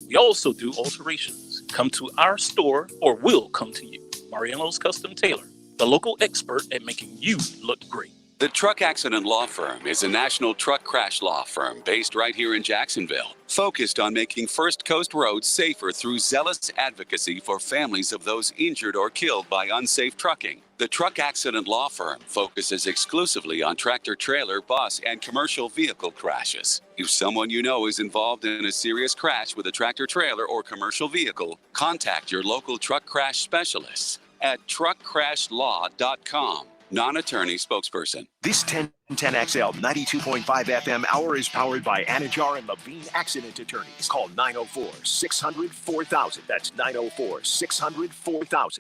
We also do alterations. Come to our store or we'll come to you. Mariano's Custom Tailor, the local expert at making you look great. The Truck Accident Law Firm is a national truck crash law firm based right here in Jacksonville, focused on making First Coast roads safer through zealous advocacy for families of those injured or killed by unsafe trucking. The Truck Accident Law Firm focuses exclusively on tractor trailer, bus, and commercial vehicle crashes. If someone you know is involved in a serious crash with a tractor trailer or commercial vehicle, contact your local truck crash specialists at truckcrashlaw.com. Non-attorney spokesperson. This 1010XL 92.5 FM hour is powered by Anajar and Levine Accident Attorneys. Call 904-600-4000. That's 904-600-4000.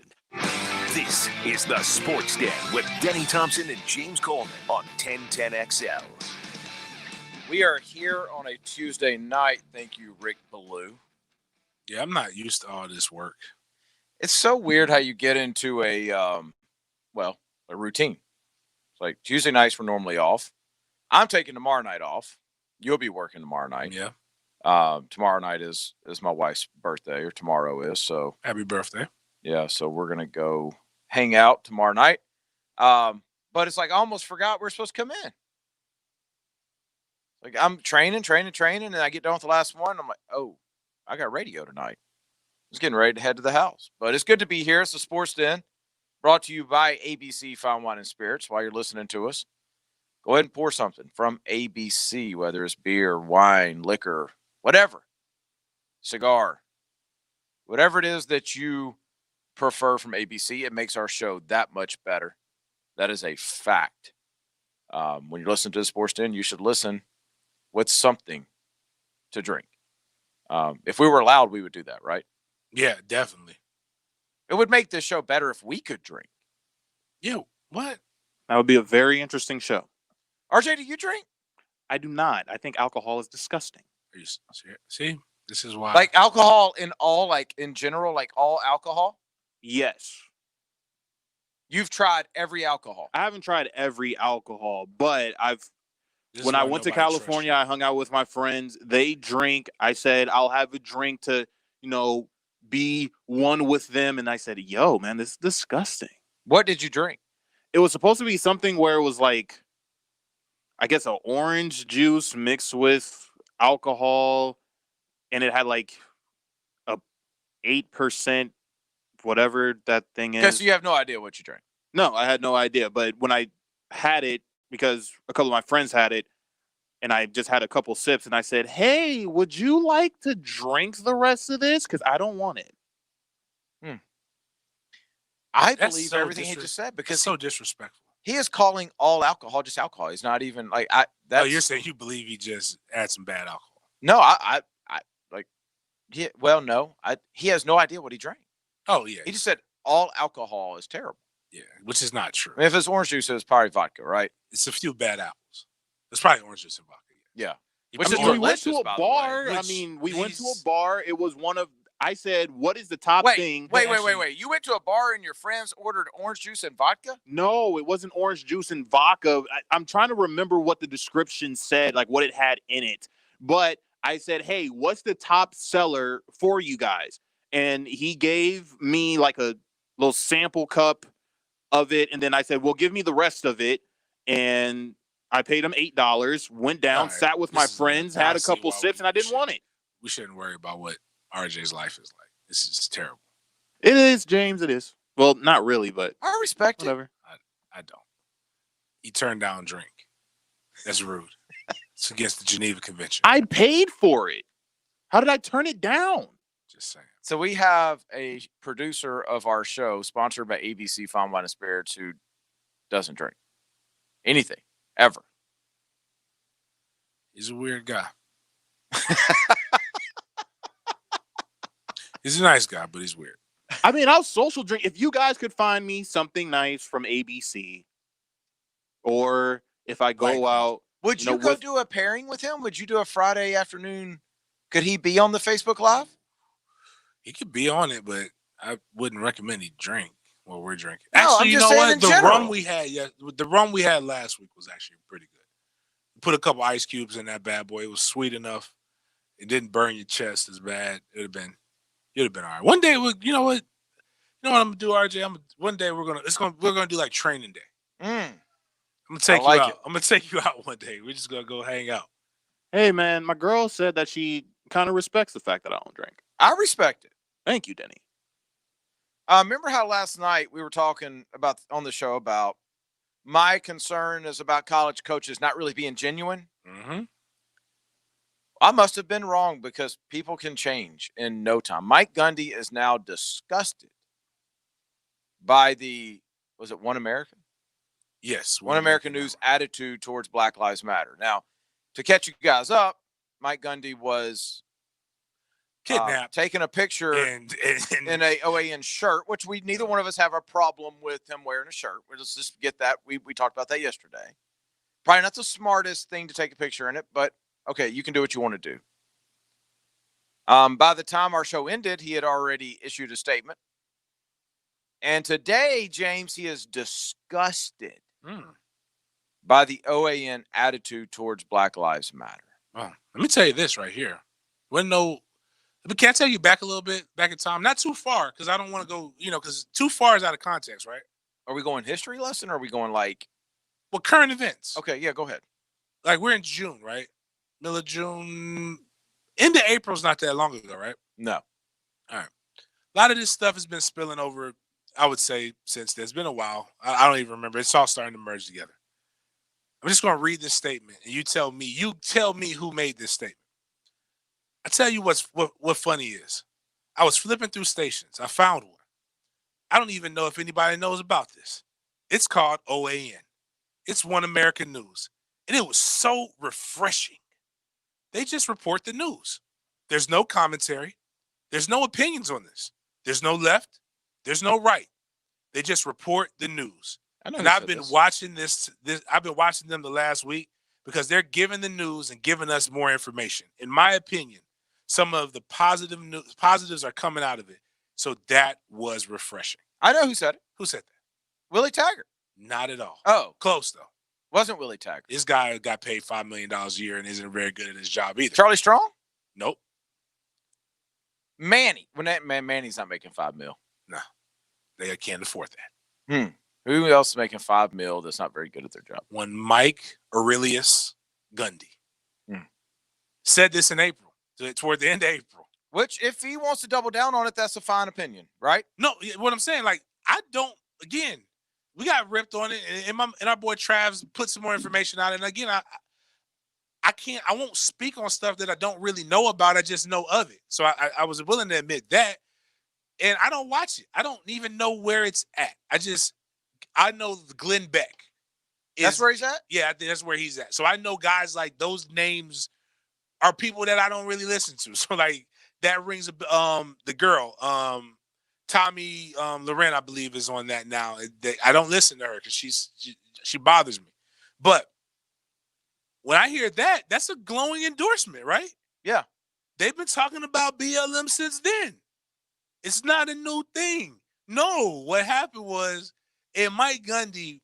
This is the Sports Den with Denny Thompson and James Coleman on 1010XL. We are here on a Tuesday night. Thank you, Rick Ballou. Yeah, I'm not used to all this work. It's so weird how you get into a routine. It's like Tuesday nights were normally off. I'm taking tomorrow night off. You'll be working tomorrow night. Yeah. Tomorrow night is my wife's birthday, or tomorrow is. So happy birthday. Yeah, so we're going to go hang out tomorrow night. But it's like I almost forgot we're supposed to come in. Like I'm training, and I get done with the last one. I'm like, oh, I got radio tonight. I was getting ready to head to the house. But it's good to be here. It's the Sports Den, brought to you by ABC Fine Wine and Spirits. While you're listening to us, go ahead and pour something from ABC, whether it's beer, wine, liquor, whatever, cigar, whatever it is that you prefer from ABC. It makes our show that much better. That is a fact. When you listen to the Sports Den, you should listen with something to drink. If we were allowed, we would do that, right? Yeah, definitely. It would make this show better if we could drink. Yeah, what? That would be a very interesting show. RJ, do you drink? I do not. I think alcohol is disgusting. Are you serious? See, this is why. Like alcohol in all, like in general, like all alcohol? Yes. You've tried every alcohol. I haven't tried every alcohol, but when I went to California, I hung out with my friends. They drink. I said, I'll have a drink to, be one with them. And I said, yo, man, this is disgusting. What did you drink? It was supposed to be something where it was like, I guess, an orange juice mixed with alcohol. And it had like a 8%, whatever that thing is. Because you have no idea what you drank. No, I had no idea. But when I had it, because a couple of my friends had it, and I just had a couple sips, and I said, hey, would you like to drink the rest of this? Because I don't want it. I believe everything he just said, because it's so disrespectful. He is calling all alcohol just alcohol. He's not even like you're saying you believe he just had some bad alcohol? No, he has no idea what he drank. Oh yeah, he just said all alcohol is terrible. Yeah, which is not true. I mean, if it's orange juice, it's probably vodka, right? It's a few bad apples. It's probably orange juice and vodka. Yeah. Which is we went to a bar. We went to a bar. It was one of. I said, "What is the top thing?" Wait. You went to a bar and your friends ordered orange juice and vodka? No, it wasn't orange juice and vodka. I'm trying to remember what the description said, like what it had in it. But I said, "Hey, what's the top seller for you guys?" And he gave me like a little sample cup of it, and then I said, "Well, give me the rest of it." And I paid him $8. Went down, sat with my friends, had a couple sips, and I didn't want it. We shouldn't worry about what RJ's life is like. This is terrible. It is, James. It is. Well, not really, but I respect whatever. I don't. He turned down drink. That's rude. It's against the Geneva Convention. I paid for it. How did I turn it down? Just saying. So we have a producer of our show, sponsored by ABC Fine Wine and Spirits, who doesn't drink anything ever. He's a weird guy. He's a nice guy, but he's weird. I mean, I'll social drink. If you guys could find me something nice from ABC, or if I go out. Would you go do a pairing with him? Would you do a Friday afternoon? Could he be on the Facebook Live? He could be on it, but I wouldn't recommend he drink while we're drinking. No, actually, I'm you just know saying what? in The general. rum we had last week was actually pretty good. Put a couple ice cubes in that bad boy. It was sweet enough. it didn't burn your chest as bad, you'd have been all right. One day, you know what I'm gonna do, RJ? One day we're gonna do like training day. Mm, I'm gonna take you like out. it. I'm gonna take you out one day. We're just gonna go hang out. Hey, man, my girl said that she kind of respects the fact that I don't drink. I respect it. Thank you, Denny. Remember how last night we were talking about on the show about my concern is about college coaches not really being genuine? Mm-hmm. I must have been wrong because people can change in no time. Mike Gundy is now disgusted by was it One American? Yes. One American News attitude towards Black Lives Matter. Now, to catch you guys up, Mike Gundy was kidnapped, taking a picture and in a OAN shirt, which neither one of us have a problem with him wearing a shirt. Let's just get that. We talked about that yesterday. Probably not the smartest thing to take a picture in it, but okay, you can do what you want to do. By the time our show ended, he had already issued a statement. And today, James, he is disgusted by the OAN attitude towards Black Lives Matter. Well, let me tell you this right here. Can I tell you back a little bit, back in time? Not too far, because I don't want to go, because too far is out of context, right? Are we going history lesson, or are we going current events? Okay, yeah, go ahead. Like, we're in June, right? Middle of June. Into April's not that long ago, right? No. All right. A lot of this stuff has been spilling over, I would say, since then. It's been a while. I don't even remember. It's all starting to merge together. I'm just going to read this statement, and you tell me who made this statement. I tell you what funny is. I was flipping through stations. I found one. I don't even know if anybody knows about this. It's called OAN. It's One American News. And it was so refreshing. They just report the news. There's no commentary. There's no opinions on this. There's no left. There's no right. They just report the news. And I've been watching this. I've been watching them the last week because they're giving the news and giving us more information. In my opinion, some of the positives are coming out of it. So that was refreshing. I know who said it. Who said that? Willie Taggart. Not at all. Oh. Close, though. Wasn't Willie Taggart. This guy got paid $5 million a year and isn't very good at his job either. Charlie Strong? Nope. Manny. Manny's not making $5 million. No. They can't afford that. Who else is making $5 million that's not very good at their job? One Mike Aurelius Gundy said this in April, toward the end of April. Which, if he wants to double down on it, that's a fine opinion, right? No, what I'm saying, we got ripped on it, and our boy Travs put some more information out. And again, I won't speak on stuff that I don't really know about. I just know of it. So I was willing to admit that. And I don't watch it. I don't even know where it's at. I know Glenn Beck. That's where he's at? Yeah, I think that's where he's at. So I know guys like those names are people that I don't really listen to. So like that rings the girl, Tommy Loren, I believe, is on that now. I don't listen to her because she bothers me. But when I hear that, that's a glowing endorsement, right? Yeah. They've been talking about BLM since then. It's not a new thing. No, what happened was, and Mike Gundy,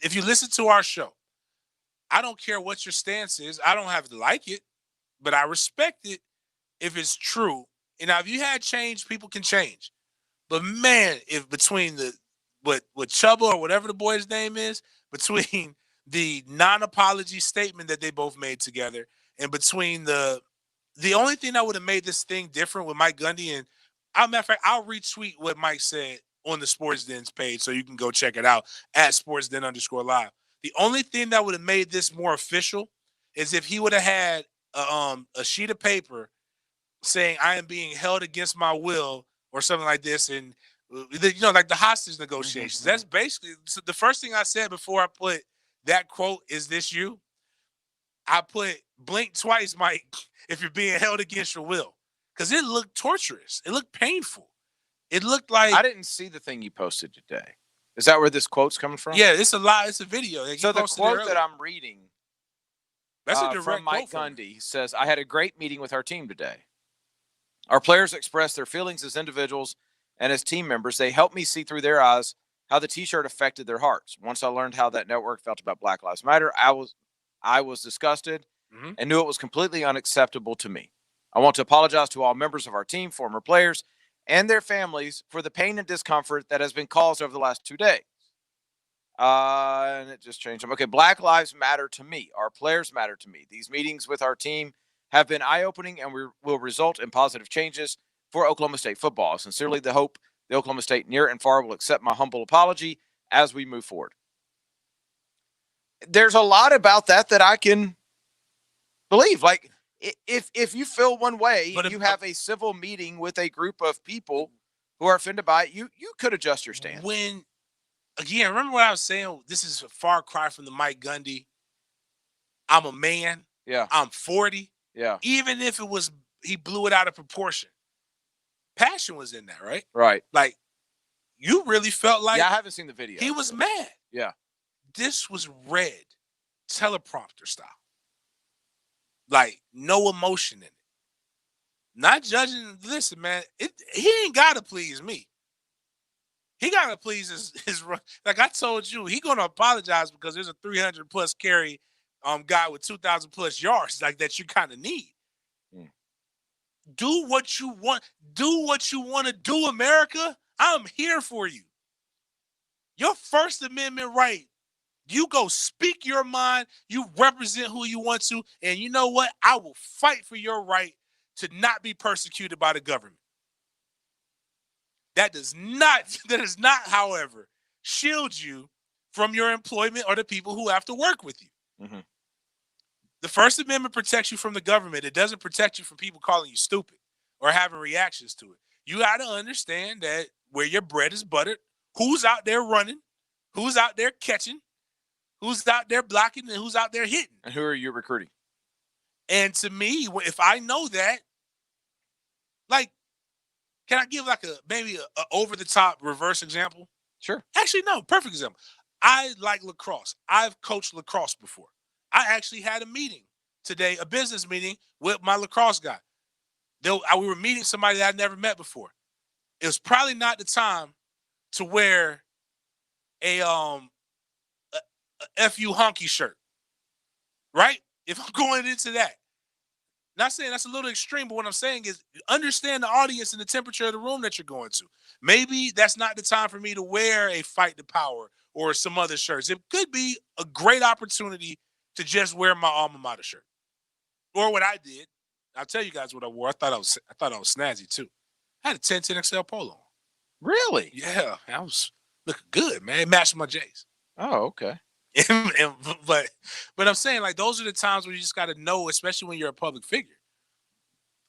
if you listen to our show, I don't care what your stance is. I don't have to like it, but I respect it if it's true. And now, if you had change, people can change. But man, if between what Chubba or whatever the boy's name is, between the non-apology statement that they both made together, and between the only thing that would have made this thing different with Mike Gundy, and matter of fact, I'll retweet what Mike said on the SportsDen's page so you can go check it out at sportsden_live. The only thing that would have made this more official is if he would have had a sheet of paper saying I am being held against my will or something like this, and like the hostage negotiations. That's basically the first thing I said before I put that quote, "Is this you?" I put blink twice, Mike, if you're being held against your will, because it looked torturous. It looked painful. It looked like I didn't see the thing you posted today. Is that where this quote's coming from? Yeah, it's a lot. It's a video. So the quote that I'm reading, that's a direct from Mike quote Gundy, says, "I had a great meeting with our team today. Our players expressed their feelings as individuals and as team members. They helped me see through their eyes how the T-shirt affected their hearts. Once I learned how that network felt about Black Lives Matter, I was disgusted and knew it was completely unacceptable to me. I want to apologize to all members of our team, former players, and their families for the pain and discomfort that has been caused over the last 2 days. And it just changed. Okay, Black Lives Matter to me. Our players matter to me. These meetings with our team have been eye-opening and will result in positive changes for Oklahoma State football. I sincerely hope the Oklahoma State near and far will accept my humble apology as we move forward. There's a lot about that I can believe. Like, if you feel one way, but you have a civil meeting with a group of people who are offended by it, you could adjust your stance. Again, remember what I was saying? This is a far cry from the Mike Gundy. I'm a man. Yeah. I'm 40. Yeah. Even if it was, he blew it out of proportion. Passion was in that, right? Right. Like, you really felt like. Yeah, I haven't seen the video. He was mad. Yeah. This was read, teleprompter style. Like, no emotion in it. Not judging. Listen, man, he ain't got to please me. He got to please his like I told you, he going to apologize because there's a 300-plus carry guy with 2,000-plus yards like that you kind of need. Do what you want. Do what you want to do, America. I'm here for you. Your First Amendment right. You go speak your mind. You represent who you want to. And you know what? I will fight for your right to not be persecuted by the government. That does not, however, shield you from your employment or the people who have to work with you. Mm-hmm. The First Amendment protects you from the government. It doesn't protect you from people calling you stupid or having reactions to it. You got to understand that where your bread is buttered, who's out there running, who's out there catching, who's out there blocking, and who's out there hitting. And who are you recruiting? And to me, if I know that, like, can I give like maybe a over-the-top reverse example? Sure. Actually, no, perfect example. I like lacrosse. I've coached lacrosse before. I actually had a meeting today, a business meeting with my lacrosse guy. We were meeting somebody that I'd never met before. It was probably not the time to wear a FU honky shirt, right? If I'm going into that. Not saying that's a little extreme, but what I'm saying is understand the audience and the temperature of the room that you're going to. Maybe that's not the time for me to wear a Fight the Power or some other shirts. It could be a great opportunity to just wear my alma mater shirt. Or what I did. I'll tell you guys what I wore. I thought I was snazzy too. I had a 1010 XL polo on. Really? Yeah. I was looking good, man. It matched my J's. Oh, okay. But I'm saying, like, those are the times where you just got to know, especially when you're a public figure.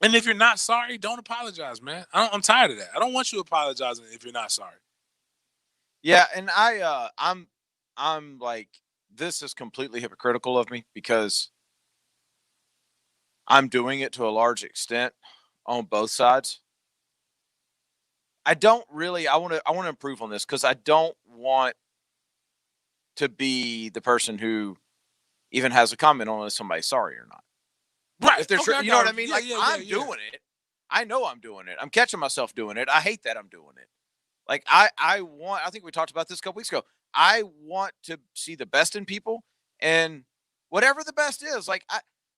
And if you're not sorry, don't apologize, man. I'm tired of that. I don't want you apologizing if you're not sorry. Yeah, and I'm like, this is completely hypocritical of me because I'm doing it to a large extent on both sides. I want to improve on this because I don't want to be the person who even has a comment on if somebody's sorry or not. Right. If they're you know what I mean? Yeah, I'm doing it. I know I'm doing it. I'm catching myself doing it. I hate that I'm doing it. Like I think we talked about this a couple weeks ago. I want to see the best in people and whatever the best is. Like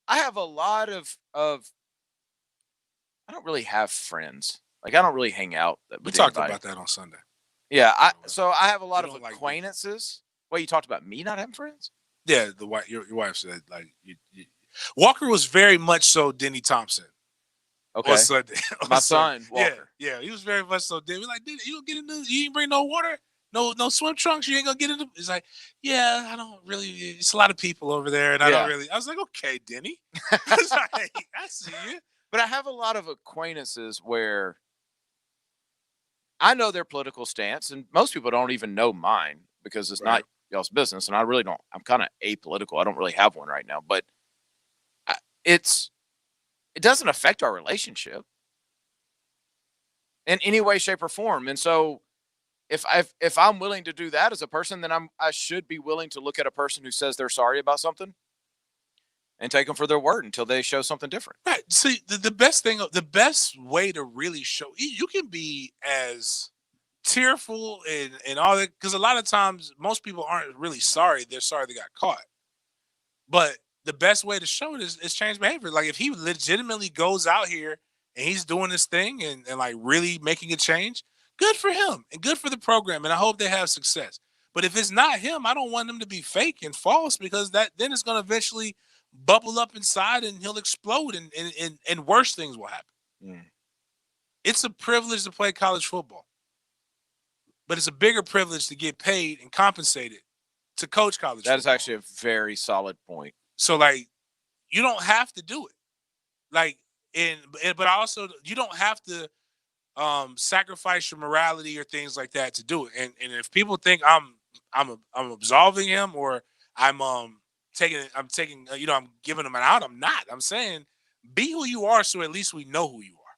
I have a lot of I don't really have friends. Like I don't really hang out. We talked about that on Sunday. Yeah. So I have a lot of acquaintances. Well, you talked about me not having friends? Yeah, your wife said like Walker was very much so Denny Thompson. Okay. My son, Walker. Yeah, he was very much so Denny. We're like, Denny, you ain't bring no water, no swim trunks. You ain't gonna get into. It's like, yeah, I don't really. It's a lot of people over there, and I don't really. I was like, okay, Denny. I was like, I see you. But I have a lot of acquaintances where I know their political stance, and most people don't even know mine because it's not y'all's business, and I really don't. I'm kind of apolitical. I don't really have one right now, but it doesn't affect our relationship in any way, shape, or form. And so, if I'm willing to do that as a person, then I should be willing to look at a person who says they're sorry about something and take them for their word until they show something different. Right. See, the best way to really show you can be as tearful and all that, because a lot of times most people aren't really sorry. They're sorry they got caught. But the best way to show it is change behavior. Like if he legitimately goes out here and he's doing this thing and like really making a change, good for him and good for the program. And I hope they have success. But if it's not him, I don't want them to be fake and false, because then it's going to eventually bubble up inside and he'll explode and worse things will happen. Mm. It's a privilege to play college football, but it's a bigger privilege to get paid and compensated to coach college football. That is actually a very solid point. So, like, you don't have to do it. Like, but also, you don't have to sacrifice your morality or things like that to do it. And if people think I'm absolving him or I'm giving him an out, I'm not. I'm saying be who you are, so at least we know who you are.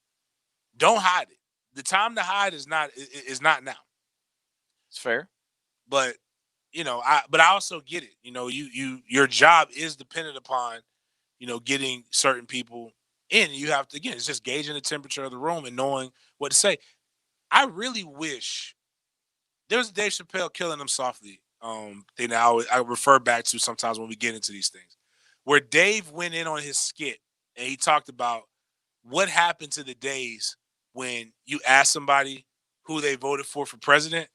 Don't hide it. The time to hide is not now. It's fair. But I also get it. Your job is dependent upon, getting certain people in. You have to, again, it's just gauging the temperature of the room and knowing what to say. I really wish there was a Dave Chappelle Killing Them Softly thing that I refer back to sometimes when we get into these things, where Dave went in on his skit and he talked about what happened to the days when you ask somebody who they voted for president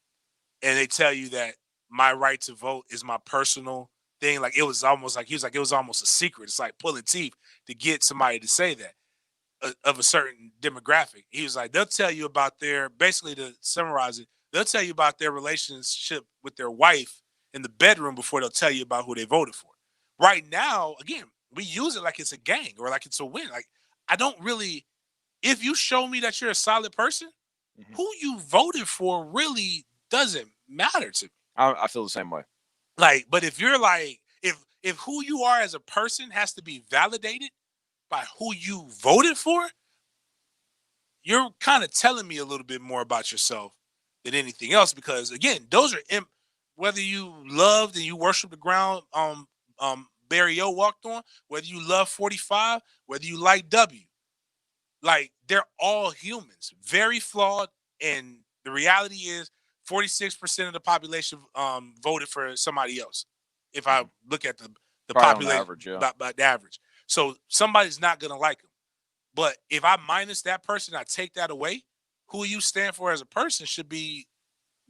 and they tell you that my right to vote is my personal thing. Like, it was almost like, he was like, it was almost a secret. It's like pulling teeth to get somebody to say that of a certain demographic. He was like, they'll tell you about basically to summarize it, they'll tell you about their relationship with their wife in the bedroom before they'll tell you about who they voted for. Right now, again, we use it like it's a gang or like it's a win. Like, I don't really, if you show me that you're a solid person, who you voted for really doesn't matter to me. I feel the same way. Like, but if you're like, if who you are as a person has to be validated by who you voted for, you're kind of telling me a little bit more about yourself than anything else. Because again, those are whether you loved and you worship the ground Barry O walked on, whether you love 45, whether you like W, like, they're all humans, very flawed. And the reality is 46% of the population voted for somebody else. If I look at the population, average, yeah. by the average. So somebody's not going to like them. But if I minus that person, I take that away, who you stand for as a person should be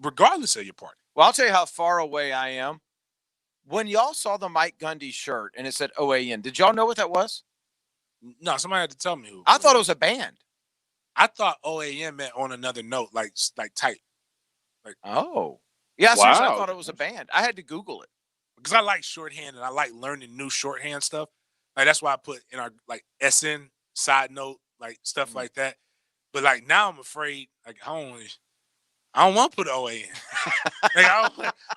regardless of your party. Well, I'll tell you how far away I am. When y'all saw the Mike Gundy shirt and it said OAN, did y'all know what that was? No, somebody had to tell me who. I thought it was a band. I thought OAN meant on another note, like type. Like, oh. Yeah, Wow. seriously, I thought it was a band. I had to Google it. Because I like shorthand and I like learning new shorthand stuff. Like, that's why I put in our like SN side note, like stuff like that. But like now I'm afraid, like I don't want to put OAN. Like, I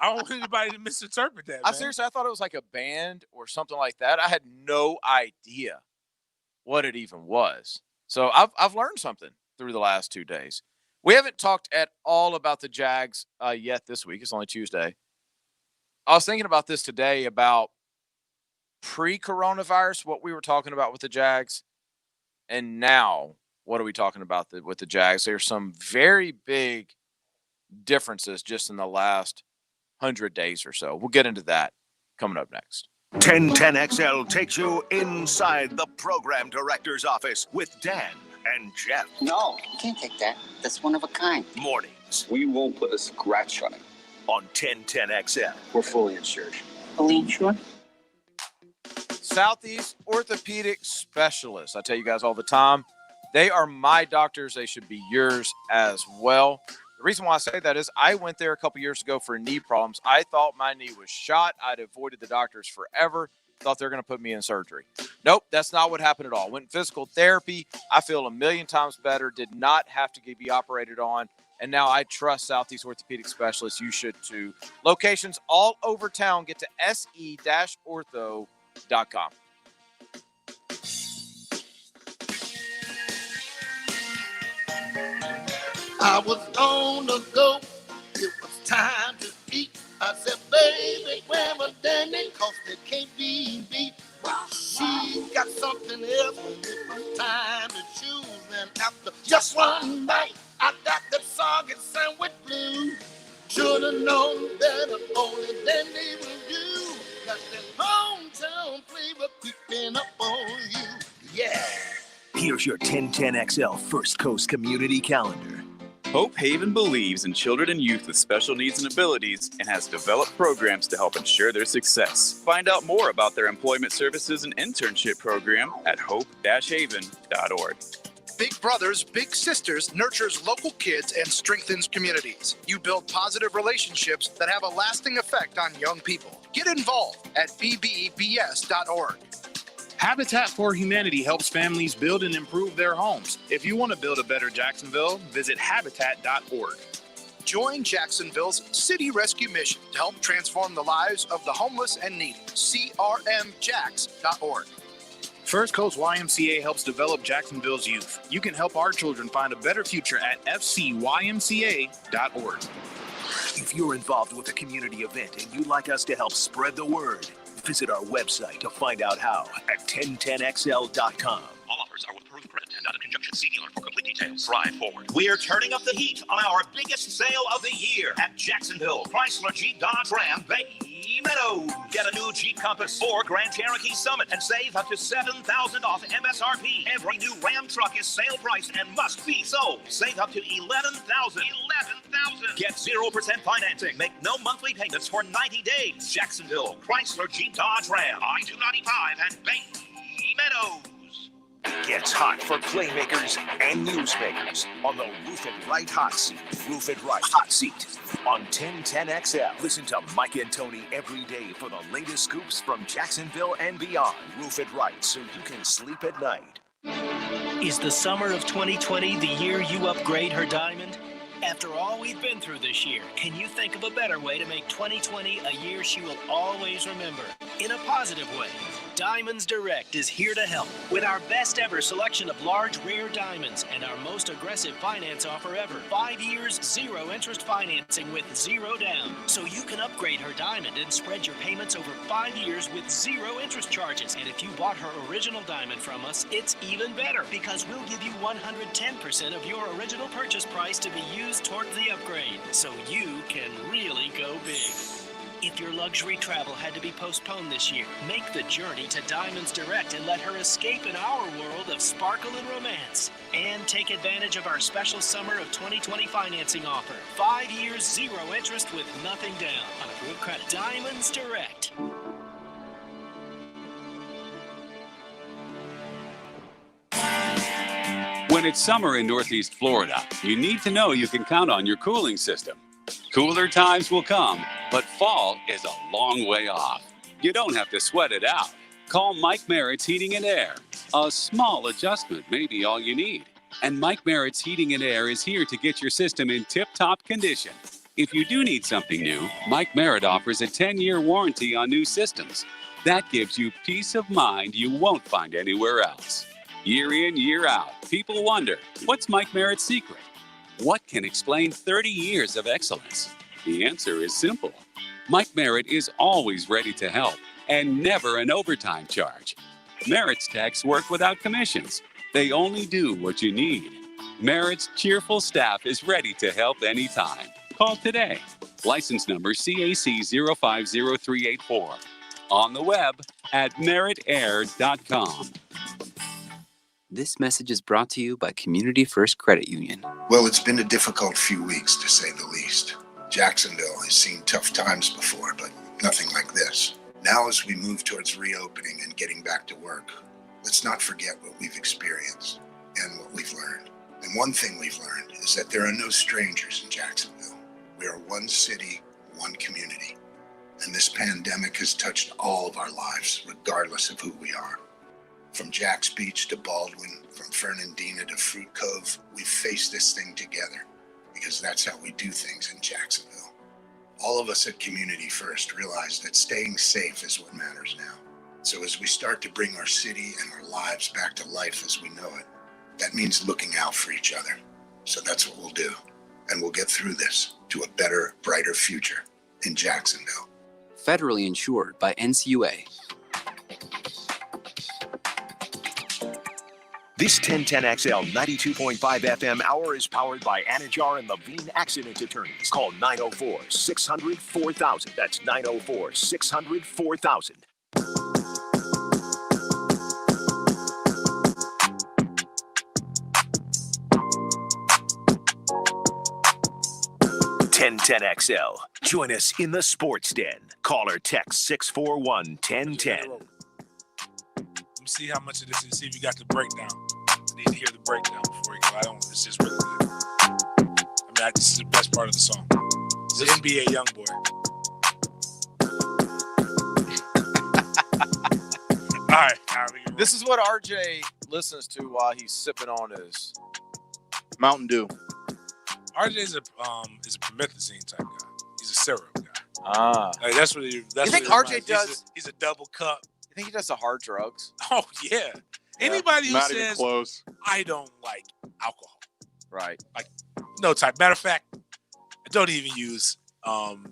don't want anybody to misinterpret that. I thought it was like a band or something like that. I had no idea what it even was. So I've learned something through the last 2 days. We haven't talked at all about the Jags yet this week. It's only Tuesday. I was thinking about this today about pre-coronavirus, what we were talking about with the Jags, and now what are we talking about with the Jags? There's some very big differences just in the last 100 days or so. We'll get into that coming up next. 1010XL takes you inside the program director's office with Dan and Jeff. No, you can't take that. That's one of a kind. Mornings We won't put a scratch on it. on 1010XL. We're fully insured. Fully insured? Southeast Orthopedic Specialists. I tell you guys all the time, they are my doctors. They should be yours as well. The reason why I say that is I went there a couple years ago for knee problems. I thought my knee was shot. I'd avoided the doctors forever. Thought they were going to put me in surgery. Nope, that's not what happened at all. Went physical therapy. I feel a million times better. Did not have to be operated on. And now I trust Southeast Orthopedic Specialists. You should too. Locations all over town. Get to se-ortho.com. I was on the go. It was time to eat. I said, baby, grab a dandy, cause it can't be beat. She got something else when it was time to choose. And after just one bite, I got the soggy sandwich blue. Should've known better, only dandy was you. Got that hometown flavor checking up on you. Yeah. Here's your 1010XL First Coast Community Calendar. Hope Haven believes in children and youth with special needs and abilities and has developed programs to help ensure their success. Find out more about their employment services and internship program at hope-haven.org. Big Brothers Big Sisters nurtures local kids and strengthens communities. You build positive relationships that have a lasting effect on young people. Get involved at bbbs.org. Habitat for Humanity helps families build and improve their homes. If you want to build a better Jacksonville, visit habitat.org. Join Jacksonville's City Rescue Mission to help transform the lives of the homeless and needy. crmjax.org. First Coast YMCA helps develop Jacksonville's youth. You can help our children find a better future at fcymca.org. If you're involved with a community event and you'd like us to help spread the word, visit our website to find out how at 1010xl.com. All offers are with approved credit and not in conjunction. See dealer for complete details. Drive forward. We're turning up the heat on our biggest sale of the year at Jacksonville Chrysler Jeep Dodge Ram Bay Meadows. Get a new Jeep Compass or Grand Cherokee Summit and save up to $7,000 off MSRP. Every new Ram truck is sale price and must be sold. Save up to $11,000. Get 0% financing. Make no monthly payments for 90 days. Jacksonville Chrysler Jeep Dodge Ram. I-295 and Bay Meadows. Gets hot for playmakers and newsmakers on the Roof It Right Hot Seat. Roof It Right Hot Seat on 1010XL. Listen to Mike and Tony every day for the latest scoops from Jacksonville and beyond. Roof It Right so you can sleep at night. Is the summer of 2020 the year you upgrade her diamond? After all we've been through this year, can you think of a better way to make 2020 a year she will always remember? In a positive way. Diamonds Direct is here to help with our best ever selection of large, rare diamonds and our most aggressive finance offer ever. 5 years, 0 interest financing with 0 down. So you can upgrade her diamond and spread your payments over 5 years with 0 interest charges. And if you bought her original diamond from us, it's even better because we'll give you 110% of your original purchase price to be used towards the upgrade. So you can really go big. If your luxury travel had to be postponed this year, make the journey to Diamonds Direct and let her escape in our world of sparkle and romance. And take advantage of our special summer of 2020 financing offer. 5 years, 0 interest with nothing down on approved credit. Diamonds Direct. When it's summer in Northeast Florida, you need to know you can count on your cooling system. Cooler times will come, but fall is a long way off. You don't have to sweat it out. Call Mike Merritt's Heating and Air. A small adjustment may be all you need. And Mike Merritt's Heating and Air is here to get your system in tip-top condition. If you do need something new, Mike Merritt offers a 10-year warranty on new systems. That gives you peace of mind you won't find anywhere else. Year in, year out, people wonder, what's Mike Merritt's secret? What can explain 30 years of excellence? The answer is simple. Mike Merritt is always ready to help and never an overtime charge. Merritt's techs work without commissions. They only do what you need. Merritt's cheerful staff is ready to help anytime. Call today. License number CAC 050384. On the web at merrittair.com. This message is brought to you by Community First Credit Union. Well, it's been a difficult few weeks, to say the least. Jacksonville has seen tough times before, but nothing like this. Now, as we move towards reopening and getting back to work, let's not forget what we've experienced and what we've learned. And one thing we've learned is that there are no strangers in Jacksonville. We are one city, one community. And this pandemic has touched all of our lives, regardless of who we are. From Jack's Beach to Baldwin, from Fernandina to Fruit Cove, we've faced this thing together because that's how we do things in Jacksonville. All of us at Community First realize that staying safe is what matters now. So as we start to bring our city and our lives back to life as we know it, that means looking out for each other. So that's what we'll do. And we'll get through this to a better, brighter future in Jacksonville. Federally insured by NCUA. This 1010XL 92.5 FM hour is powered by Anajar and Levine Accident Attorneys. Call 904-600-4000. That's 904-600-4000. 1010XL. Join us in the Sports Den. Call or text 641-1010. Let me see how much of this is. See if you got the breakdown. I need to hear the breakdown before you go. It's just really good. This is the best part of the song. It's an NBA Youngboy. All right. This is what RJ listens to while he's sipping on his Mountain Dew. RJ is a promethazine type guy. He's a syrup guy. Like that's what he. That's you think what RJ does? He's a double cup. You think he does the hard drugs? Oh yeah. Anybody who Not even says close. I don't like alcohol, right? Like no type. Matter of fact, I don't even use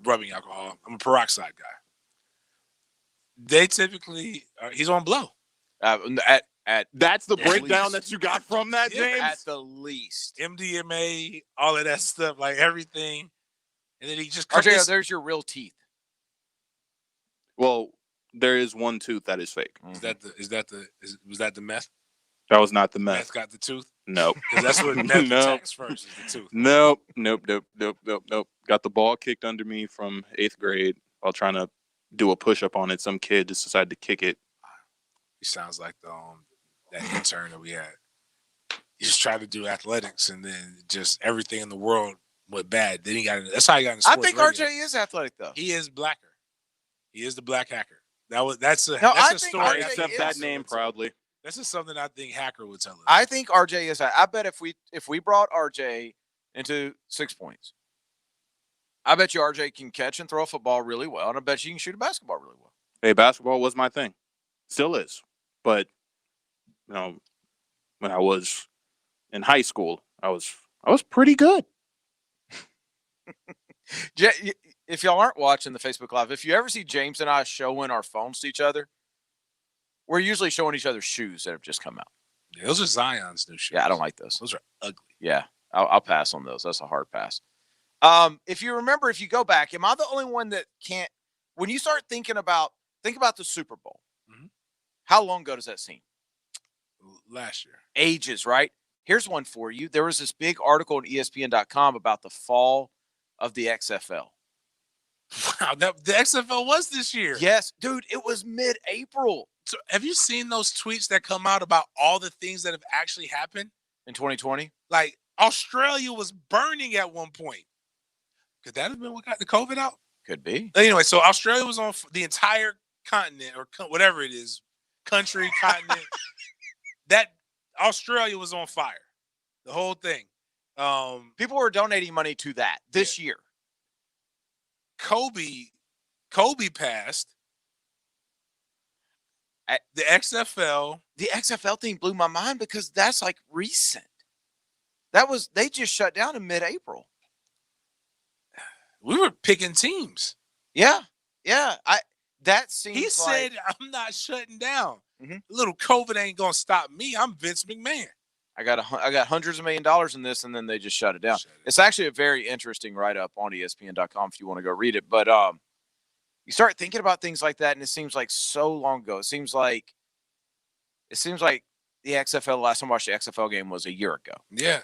rubbing alcohol. I'm a peroxide guy. They typically he's on blow. That's the breakdown that you got from that, James? At the least. MDMA, all of that stuff, like everything. And then he just RJ, there's your real teeth. Well, there is one tooth that is fake. Was that the meth? That was not the meth. Meth got the tooth? Nope. Because that's what meth attacks first is the tooth. Nope. Got the ball kicked under me from 8th grade while trying to do a push-up on it. Some kid just decided to kick it. He sounds like that intern that we had. He just tried to do athletics, and then just everything in the world went bad. Then that's how he got into sports. I think radio. RJ is athletic, though. He is blacker. He is the black hacker. That's a story. I accept that name proudly. This is something I think Hacker would tell us. I think RJ is. I bet if we brought RJ into 6 points, I bet you RJ can catch and throw a football really well, and I bet you can shoot a basketball really well. Hey, basketball was my thing. Still is. But, when I was in high school, I was pretty good. If y'all aren't watching the Facebook Live, if you ever see James and I showing our phones to each other, we're usually showing each other shoes that have just come out. Yeah, those are Zion's new shoes. Yeah, I don't like those. Those are ugly. Yeah, I'll pass on those. That's a hard pass. If you remember, if you go back, am I the only one that can't? When you start think about the Super Bowl. Mm-hmm. How long ago does that seem? Last year. Ages, right? Here's one for you. There was this big article on ESPN.com about the fall of the XFL. Wow, the XFL was this year. Yes, dude, it was mid-April. So have you seen those tweets that come out about all the things that have actually happened in 2020? Like Australia was burning at one point. Could that have been what got the COVID out? Could be. Anyway, so Australia was on the entire continent or whatever it is, country, continent. That Australia was on fire. The whole thing. People were donating money to that this year. Kobe passed. The XFL. The XFL thing blew my mind because that's like recent. They just shut down in mid-April. We were picking teams. Yeah. That seems. He said, "I'm not shutting down. Mm-hmm. Little COVID ain't gonna stop me. I'm Vince McMahon. I got hundreds of $1 million in this, and then they just shut it down. It's actually a very interesting write-up on ESPN.com if you want to go read it. But you start thinking about things like that, and it seems like so long ago. It seems like the XFL. Last time I watched the XFL game was a year ago. Yeah,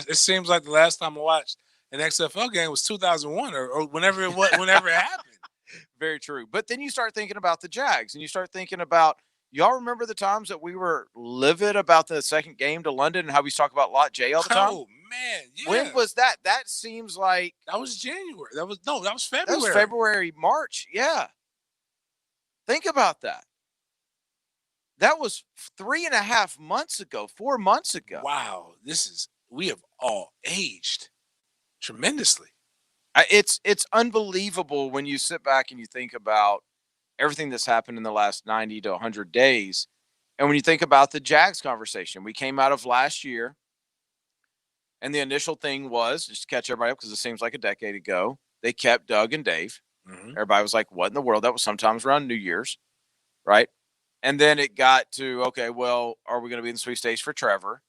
it seems like the last time I watched an XFL game was 2001 or whenever it was, whenever it happened. Very true. But then you start thinking about the Jags, and you start thinking about. Y'all remember the times that we were livid about the second game to London and how we talk about Lot J all the time? Oh, man. Yeah. When was that? That seems like. That was January. That was February. That was February, March. Yeah. Think about that. That was 3.5 months ago, 4 months ago. Wow. We have all aged tremendously. It's unbelievable when you sit back and you think about everything that's happened in the last 90 to 100 days. And when you think about the Jags conversation, we came out of last year, and the initial thing was, just to catch everybody up because it seems like a decade ago, they kept Doug and Dave. Mm-hmm. Everybody was like, what in the world? That was sometimes around New Year's, right? And then it got to, okay, well, are we going to be in the sweet stage for Trevor?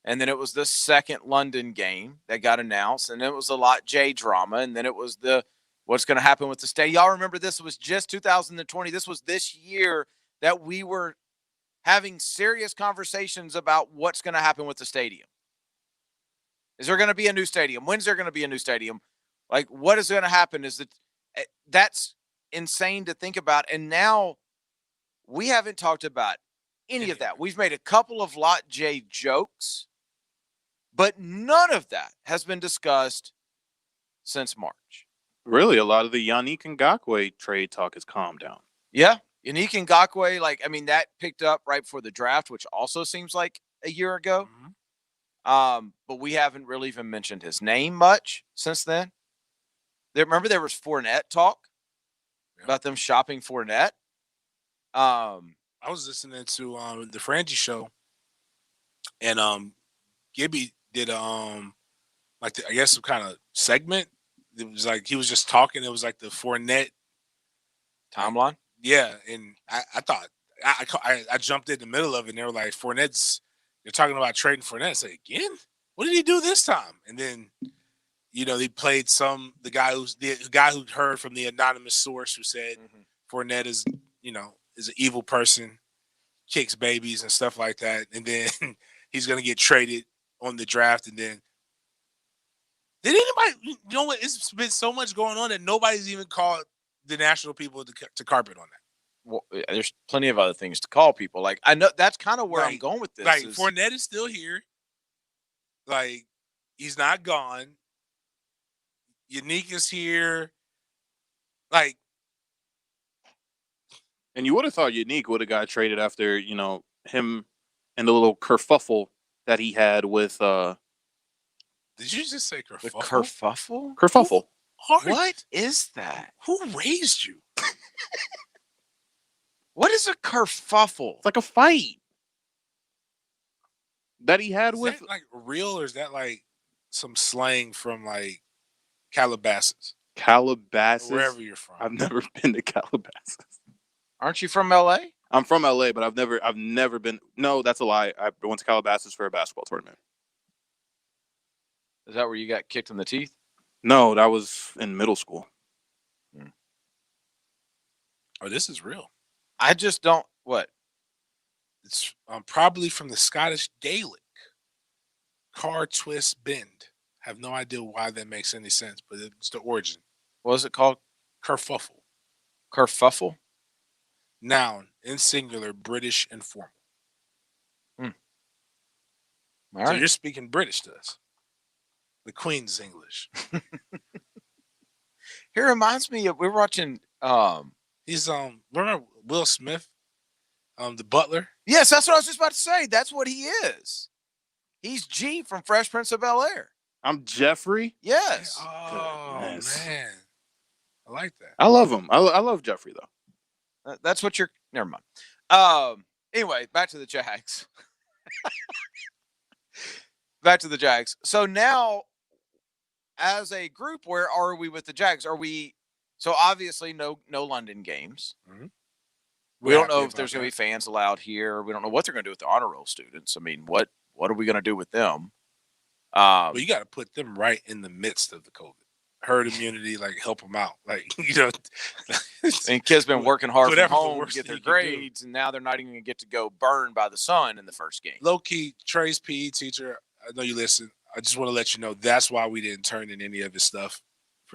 And then it was the second London game that got announced, and then it was the Lot J drama, and then it was the what's going to happen with the state. Y'all remember this was just 2020. This was this year that we were having serious conversations about what's going to happen with the stadium. Is there going to be a new stadium? When's there going to be a new stadium? Like, what is going to happen is that that's insane to think about. And now we haven't talked about any of that. We've made a couple of Lot J jokes, but none of that has been discussed since March. Really, a lot of the Yannick Ngakoue trade talk has calmed down. Yeah. Yannick Ngakoue, that picked up right before the draft, which also seems like a year ago. But we haven't really even mentioned his name much since then. Remember there was Fournette talk about them shopping Fournette. I was listening to the Frangie show, and Gibby did I guess some kind of segment. It was like he was just talking. It was like the Fournette timeline. Yeah, and I thought I jumped in the middle of it, and they were like, they're talking about trading Fournette. I said, again? What did he do this time? And then, they played the guy who heard from the anonymous source who said Fournette is, is an evil person, kicks babies and stuff like that. And then he's going to get traded on the draft. And then, did anybody, what? It's been so much going on that nobody's even called the national people to carpet on that. Well, there's plenty of other things to call people. Like, I know that's kind of where I'm going with this. Like, Fournette is still here. Like, he's not gone. Yannick is here. Like, and you would have thought Yannick would have got traded after, him and the little kerfuffle that he had with Did you just say kerfuffle? The kerfuffle? Kerfuffle. What is that? Who raised you? What is a kerfuffle? It's like a fight that he had with. Is that like real, or is that like some slang from like Calabasas? Calabasas? Or wherever you're from. I've never been to Calabasas. Aren't you from LA? I'm from LA, but I've never been. No, that's a lie. I went to Calabasas for a basketball tournament. Is that where you got kicked in the teeth? No, that was in middle school. Oh, this is real. I just don't. What? It's probably from the Scottish Gaelic. Car twist bend. Have no idea why that makes any sense, but it's the origin. What is it called? Kerfuffle. Kerfuffle? Noun, in singular, British informal. All so right. you're speaking British to us. The Queen's English. It reminds me of, we're watching he's remember Will Smith, the butler? Yes, that's what I was just about to say. That's what he is. He's G from Fresh Prince of Bel-Air. I'm Jeffrey. Yes. Oh man. I like that. I love him. I love Jeffrey though. That's what you're never mind. Anyway, back to the Jags. Back to the Jags. So now, as a group, where are we with the Jags? Are we? So obviously, no London games. Mm-hmm. We don't know if there's going to be fans allowed here. We don't know what they're going to do with the honor roll students. I mean, what are we going to do with them? Well, you got to put them right in the midst of the COVID herd immunity, like help them out, like And kids been working hard from whatever the home to worst get their thing you can do. grades, and now they're not even going to get to go burned by the sun in the first game. Low key, Trey's PE teacher. I know you listen. I just want to let you know that's why we didn't turn in any of his stuff.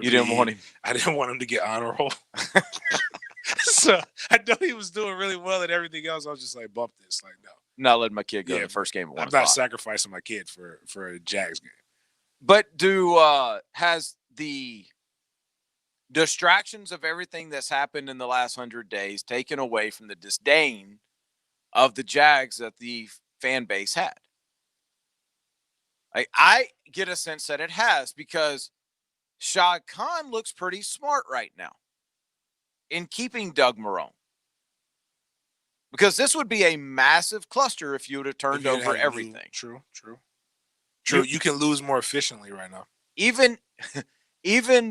You didn't want him. I didn't want him to get honor roll. So I know he was doing really well at everything else. I was just like, bump this. Like, no. Not letting my kid go to the first game at 1 I'm o'clock. not sacrificing my kid for a Jags game. But has the distractions of everything that's happened in the last 100 days taken away from the disdain of the Jags that the fan base had? I get a sense that it has, because Shad Khan looks pretty smart right now in keeping Doug Marrone. Because this would be a massive cluster if you would have turned over everything. True. You can lose more efficiently right now. Even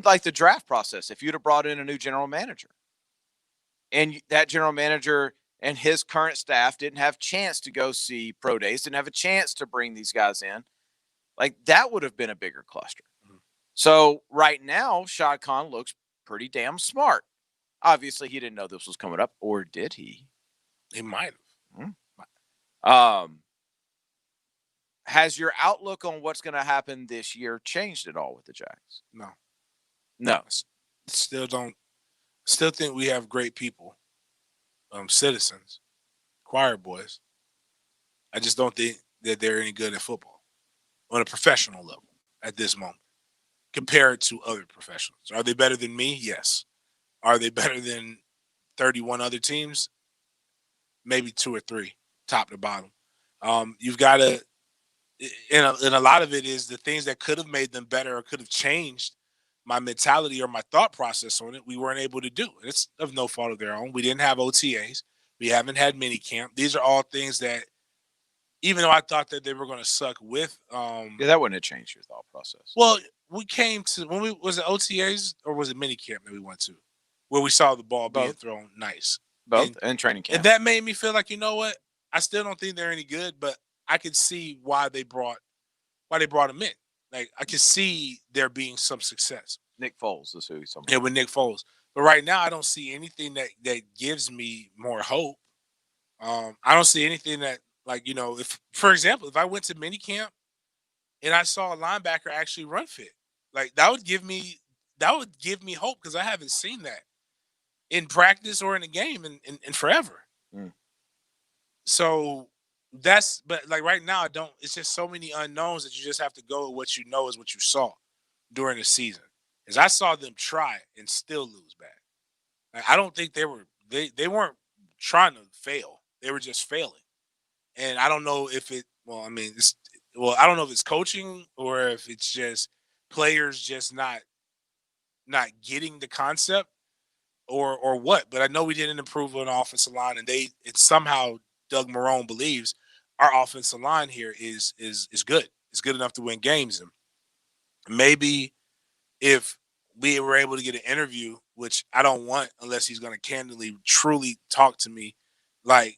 like the draft process, if you'd have brought in a new general manager, and that general manager and his current staff didn't have a chance to go see pro days, didn't have a chance to bring these guys in, like that would have been a bigger cluster. Mm-hmm. So right now, Shad Khan looks pretty damn smart. Obviously, he didn't know this was coming up, or did he? He might have. Mm-hmm. Has your outlook on what's going to happen this year changed at all with the Jags? No. No. Still think we have great people, citizens, choir boys. I just don't think that they're any good at football on a professional level at this moment compared to other professionals. Are they better than me? Yes. Are they better than 31 other teams? Maybe 2 or 3, top to bottom. You've got to, and a lot of it is the things that could have made them better or could have changed my mentality or my thought process on it, we weren't able to do. It's of no fault of their own. We didn't have OTAs. We haven't had mini camp. These are all things that, even though I thought that they were going to suck with, Yeah, that wouldn't have changed your thought process. well, we came to was it OTAs or was it mini camp that we went to, where we saw the ball being thrown nice, both and training camp, and that made me feel like, you know what, I still don't think they're any good, but I could see why they brought them in. Like, I could see there being some success. Nick Foles is who he's talking about. Yeah, with Nick Foles. But right now, I don't see anything that gives me more hope. I don't see anything that, like, you know, if, for example, if I went to minicamp and I saw a linebacker actually run fit, like, that would give me hope, because I haven't seen that in practice or in a game in forever. So but like right now, it's just so many unknowns that you just have to go with what you know is what you saw during the season. As I saw them try and still lose bad. Like, I don't think they weren't trying to fail. They were just failing. And I don't know if I don't know if it's coaching or if it's just players just not getting the concept or what. But I know we didn't improve on the offensive line, and it's somehow Doug Marrone believes our offensive line here is good. It's good enough to win games. And maybe if we were able to get an interview, which I don't want unless he's going to candidly, truly talk to me, like,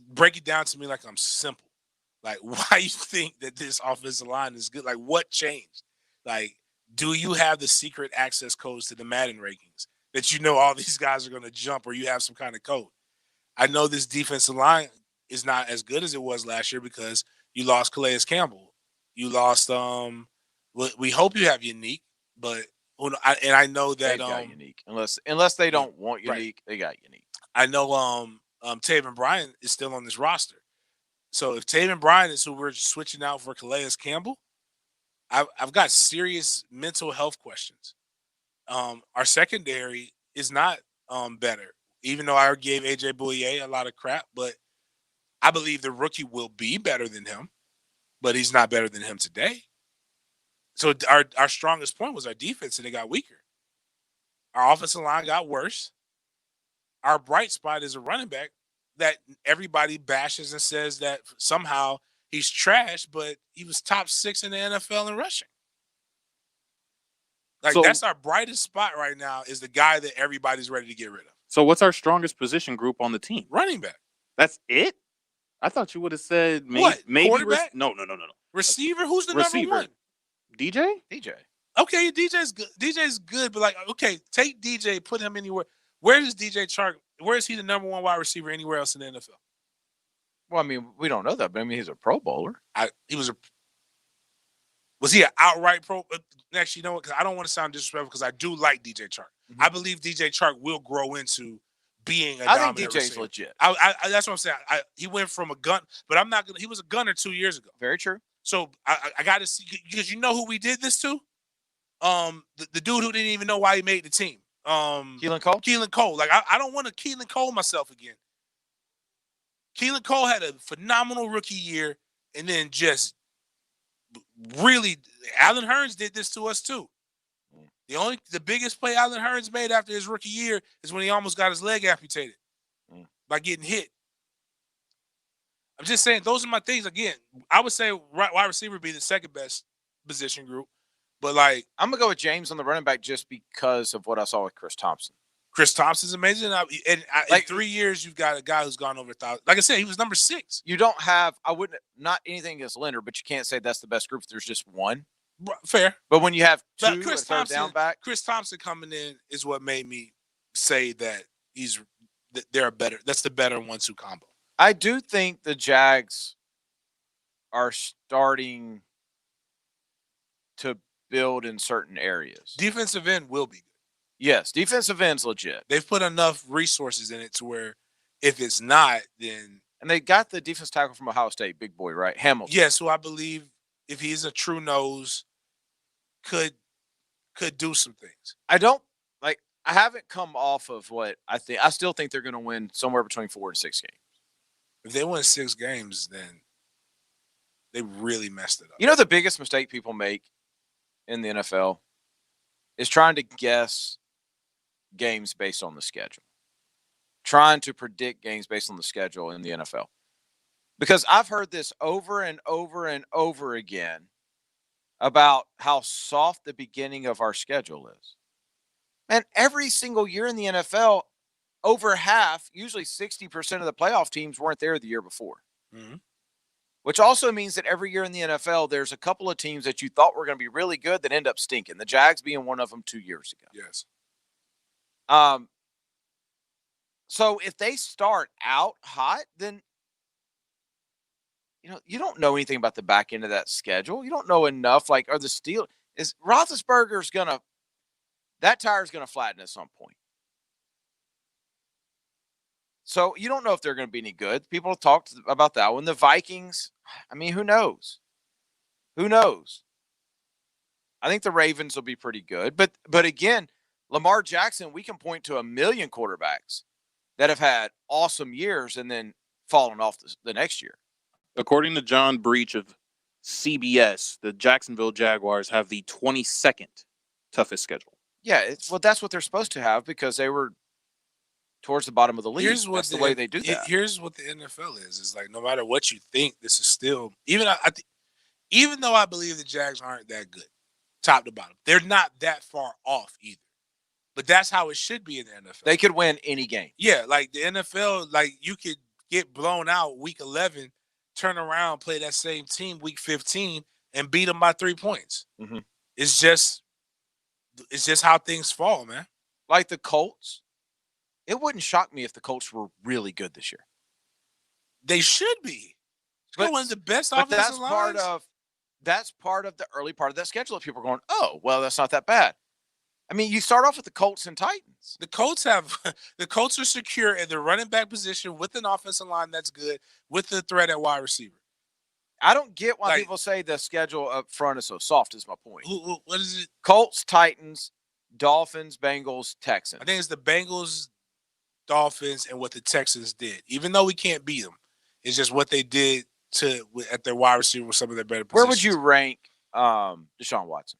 break it down to me like I'm simple. Like, why you think that this offensive line is good? Like, what changed? Like, do you have the secret access codes to the Madden rankings that you know all these guys are going to jump, or you have some kind of code? I know this defensive line is not as good as it was last year because you lost Calais Campbell. You lost we hope you have Unique, but I know that they got Unique. Unless they don't want Unique, they got Unique. I know Taven Bryan is still on this roster. So if Taven Bryan is who we're switching out for Calais Campbell, I've got serious mental health questions. Our secondary is not better, even though I gave AJ Bouye a lot of crap, but I believe the rookie will be better than him, but he's not better than him today. So our strongest point was our defense, and it got weaker. Our offensive line got worse. Our bright spot is a running back that everybody bashes and says that somehow he's trash, but he was top 6 in the NFL in rushing. Like, so, that's our brightest spot right now, is the guy that everybody's ready to get rid of. So what's our strongest position group on the team? Running back. That's it? I thought you would have said maybe quarterback? No. Receiver? Who's the number one? DJ? Okay, DJ's good. DJ's good, but, like, okay, take DJ, put him anywhere. Where is DJ Chark? Where is he the number one wide receiver anywhere else in the NFL? Well, I mean, we don't know that, but I mean, he's a Pro Bowler. Was he an outright Pro? Actually, you know what? Because I don't want to sound disrespectful, because I do like DJ Chark. Mm-hmm. I believe DJ Chark will grow into being a dominant think DJ's receiver. Legit. That's what I'm saying. He went from a gun, but I'm not gonna. He was a gunner 2 years ago. Very true. So I got to see, because you know who we did this to? The dude who didn't even know why he made the team. Keelan Cole. Like, I don't want to Keelan Cole myself again. Keelan Cole had a phenomenal rookie year, and then just really, Allen Hurns did this to us too. The biggest play Allen Hurns made after his rookie year is when he almost got his leg amputated by getting hit. I'm just saying, those are my things. Again, I would say wide receiver would be the second best position group. But, like, I'm going to go with James on the running back just because of what I saw with Chris Thompson. Chris Thompson's amazing. In 3 years, you've got a guy who's gone over 1,000. Like I said, he was number 6. You don't have – not anything against Leonard, but you can't say that's the best group if there's just one. Fair. But when you have two Chris Thompson, Chris Thompson coming in is what made me say that they're better. That's the better 1-2 combo. I do think the Jags are starting to build in certain areas. Defensive end will be good. Yes, defensive end's legit. They've put enough resources in it to where if it's not, then And they got the defense tackle from Ohio State, big boy, right? Hamilton. yes, who I believe if he's a true nose could do some things. I haven't come off of what I think. I still think they're going to win somewhere between 4 and 6 games. If they win 6 games, then they really messed it up. You know, the biggest mistake people make in the NFL is trying to guess games based on the schedule, trying to predict games based on the schedule in the NFL. Because I've heard this over and over and over again about how soft the beginning of our schedule is. And every single year in the NFL, over half, usually 60% of the playoff teams weren't there the year before. Mm-hmm. Which also means that every year in the NFL, there's a couple of teams that you thought were going to be really good that end up stinking. The Jags being one of them 2 years ago. Yes. So if they start out hot, then you don't know anything about the back end of that schedule. You don't know enough. Like, are the Steelers? Is Roethlisberger's that tire's gonna flatten at some point. So you don't know if they're going to be any good. People have talked about that one. The Vikings, I mean, who knows? Who knows? I think the Ravens will be pretty good. But again, Lamar Jackson, we can point to a million quarterbacks that have had awesome years and then fallen off the next year. According to John Breach of CBS, the Jacksonville Jaguars have the 22nd toughest schedule. Yeah, that's what they're supposed to have because they were towards the bottom of the league. That's the way they do that. Here's what the NFL is. It's like no matter what you think, this is still even though I believe the Jags aren't that good, top to bottom, they're not that far off either. But that's how it should be in the NFL. They could win any game. Yeah, like the NFL, like you could get blown out week 11, turn around, play that same team week 15, and beat them by 3 points. Mm-hmm. It's just how things fall, man. Like the Colts. It wouldn't shock me if the Colts were really good this year. They should be. They're one of the best offensive lines. That's part of the early part of that schedule. That people are going, oh, well, that's not that bad. I mean, you start off with the Colts and Titans. The Colts are secure in the running back position with an offensive line that's good, with the threat at wide receiver. I don't get why people say the schedule up front is so soft. Is my point. What is it? Colts, Titans, Dolphins, Bengals, Texans. I think it's the Bengals, Dolphins, and what the Texans did. Even though we can't beat them, it's just what they did at their wide receiver with some of their better positions. Where would you rank Deshaun Watson?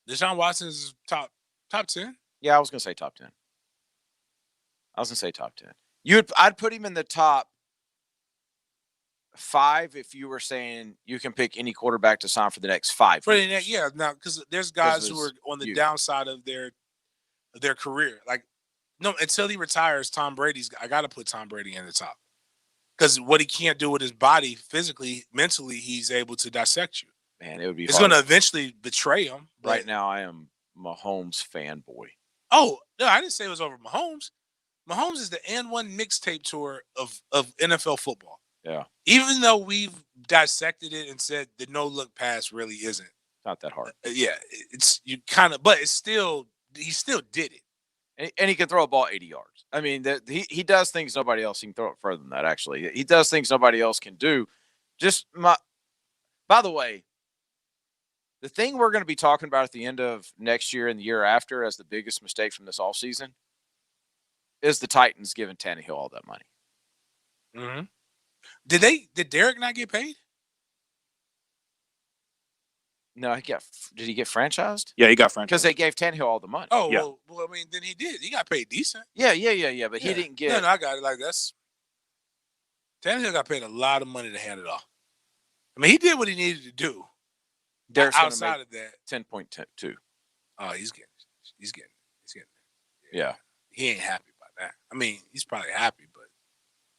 Deshaun Watson is top 10. Yeah, I was gonna say top 10. I'd put him in the top 5 if you were saying you can pick any quarterback to sign for the next 5 years. Yeah, now because there's guys who are on the downside of their career. Like, no, until he retires, I got to put Tom Brady in the top because what he can't do with his body, physically, mentally, he's able to dissect you. Man, it would be. It's going to eventually betray him. Right now, I am Mahomes fanboy. Oh no, I didn't say it was over Mahomes. Mahomes is the N1 mixtape tour of NFL football. Yeah. Even though we've dissected it and said the no look pass really isn't not that hard. Yeah, but it's still he still did it, and he can throw a ball 80 yards. I mean, he does things nobody else. He can throw it further than that. Actually, he does things nobody else can do. By the way, the thing we're going to be talking about at the end of next year and the year after as the biggest mistake from this offseason is the Titans giving Tannehill all that money. Mm-hmm. Did Derek not get paid? No, did he get franchised? Yeah, he got franchised. Because they gave Tannehill all the money. Oh, yeah. Well, I mean, then he did. He got paid decent. Yeah. But he didn't get. No, I got it. Like, Tannehill got paid a lot of money to hand it off. I mean, he did what he needed to do. Derek's outside of that, 10.2. Oh, he's getting. Yeah. He ain't happy about that. I mean, he's probably happy, but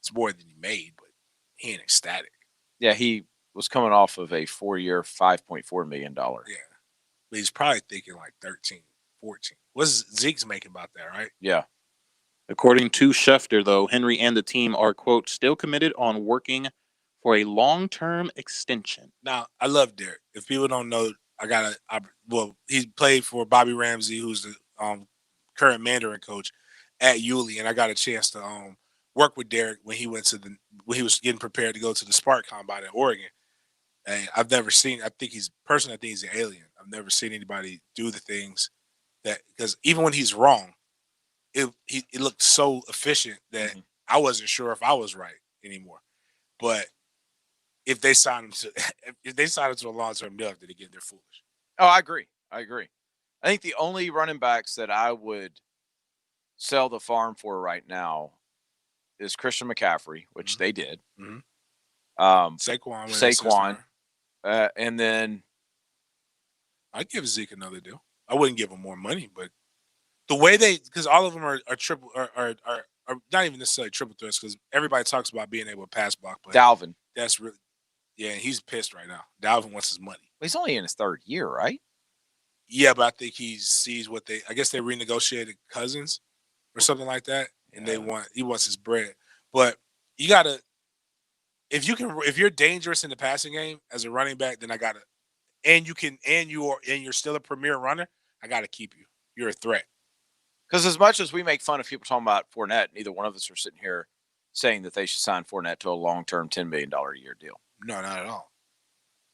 it's more than he made. But he ain't ecstatic. Yeah, he was coming off of a 4-year, $5.4 million. Yeah. But he's probably thinking like 13, 14. What's Zeke's making about that, right? Yeah. According to Schefter, though, Henry and the team are, quote, still committed on working for a long-term extension. Now, I love Derek. If people don't know, he played for Bobby Ramsey, who's the current Mandarin coach at Yulee, and I got a chance to work with Derek when he was getting prepared to go to the Spark Combine in Oregon. And I've never seen. I think he's an alien. I've never seen anybody do the things because even when he's wrong, it looked so efficient that I wasn't sure if I was right anymore. But if they sign him to a long-term deal, did again, they're foolish. Oh, I agree. I think the only running backs that I would sell the farm for right now is Christian McCaffrey, which they did. Saquon, and then I'd give Zeke another deal. I wouldn't give him more money, but the way because all of them are triple are not even necessarily triple threats because everybody talks about being able to pass block. But Dalvin, that's really and he's pissed right now. Dalvin wants his money. He's only in his third year, right? Yeah, but I think he sees I guess they renegotiated Cousins or something like that, and he wants his bread. But you gotta if you're dangerous in the passing game as a running back, then you're still a premier runner, I gotta keep you. You're a threat. Because as much as we make fun of people talking about Fournette, neither one of us are sitting here saying that they should sign Fournette to a long-term $10 million a year deal. No, not at all.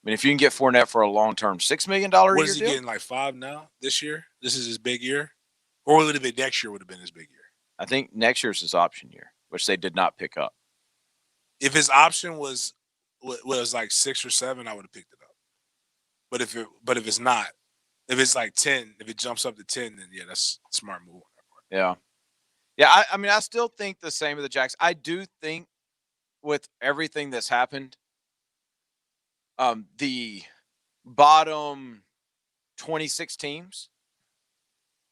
I mean, if you can get Fournette for a long-term $6 million a year deal. What is he getting, like 5 now this year? This is his big year? Or would it have been next year would have been his big year? I think next year's his option year, which they did not pick up. If his option was like 6 or 7, I would have picked it up. But if it's not, if it's like 10, if it jumps up to 10, then yeah, that's a smart move. Yeah. I mean, I still think the same of the Jacks. I do think with everything that's happened, the bottom 26 teams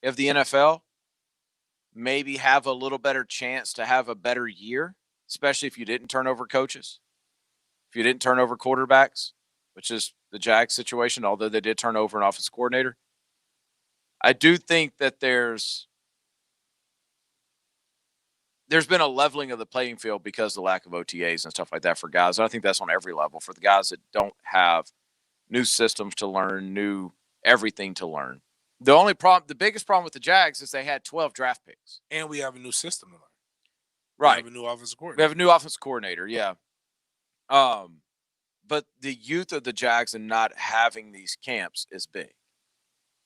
of the NFL maybe have a little better chance to have a better year, especially if you didn't turn over coaches, if you didn't turn over quarterbacks, which is the Jags situation, although they did turn over an offensive coordinator. I do think that there's been a leveling of the playing field because of the lack of OTAs and stuff like that for guys. And I think that's on every level for the guys that don't have new systems to learn, new everything to learn. The biggest problem with the Jags is they had 12 draft picks. And we have a new system to learn. Right. We have a new offensive coordinator. We have a new offensive coordinator, yeah. But the youth of the Jags and not having these camps is big.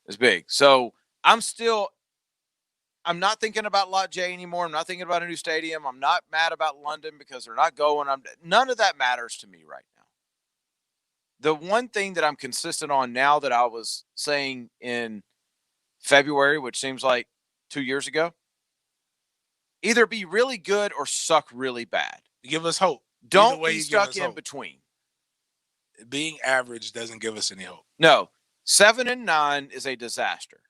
It's big. So I'm not thinking about Lot J anymore. I'm not thinking about a new stadium. I'm not mad about London because they're not going. None of that matters to me right now. The one thing that I'm consistent on now that I was saying in February, which seems like 2 years ago, either be really good or suck really bad. Give us hope. Don't be stuck in between. Being average doesn't give us any hope. No. 7-9 is a disaster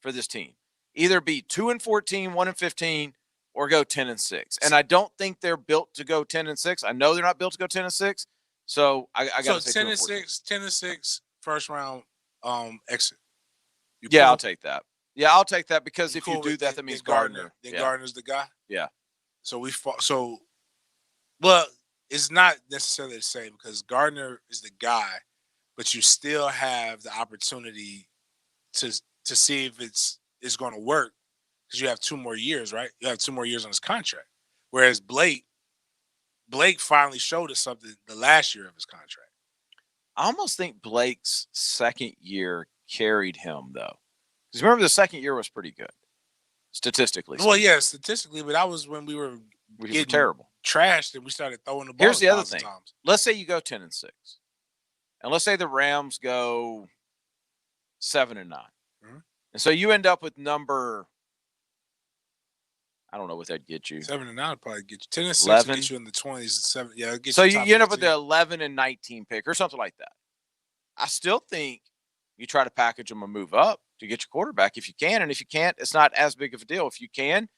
for this team. Either be 2-14, 1-15, or go 10-6. And I don't think they're built to go 10-6. I know they're not built to go 10-6. So I got to say 10-6 first round exit. I'll take that. Yeah, I'll take that because if you do that, that means Gardner. Then Gardner's the guy. Yeah. Well, it's not necessarily the same because Gardner is the guy, but you still have the opportunity to see if it's going to work because you have 2 more years, right? You have 2 more years on his contract. Whereas Blake finally showed us something the last year of his contract. I almost think Blake's second year carried him, though. Because remember, the second year was pretty good, statistically. Well, yeah, statistically, but that was when we were getting terrible, trashed, and we started throwing the ball. Here's the other thing. Let's say you go 10-6, and let's say the Rams go 7-9, and so you end up with number. I don't know what that'd get you. 7-9 would probably get you 10-6. Get you in the 20s. 7, yeah. So you end up with the 11-19 pick or something like that. I still think you try to package them and move up to get your quarterback if you can, and if you can't, it's not as big of a deal. If you can,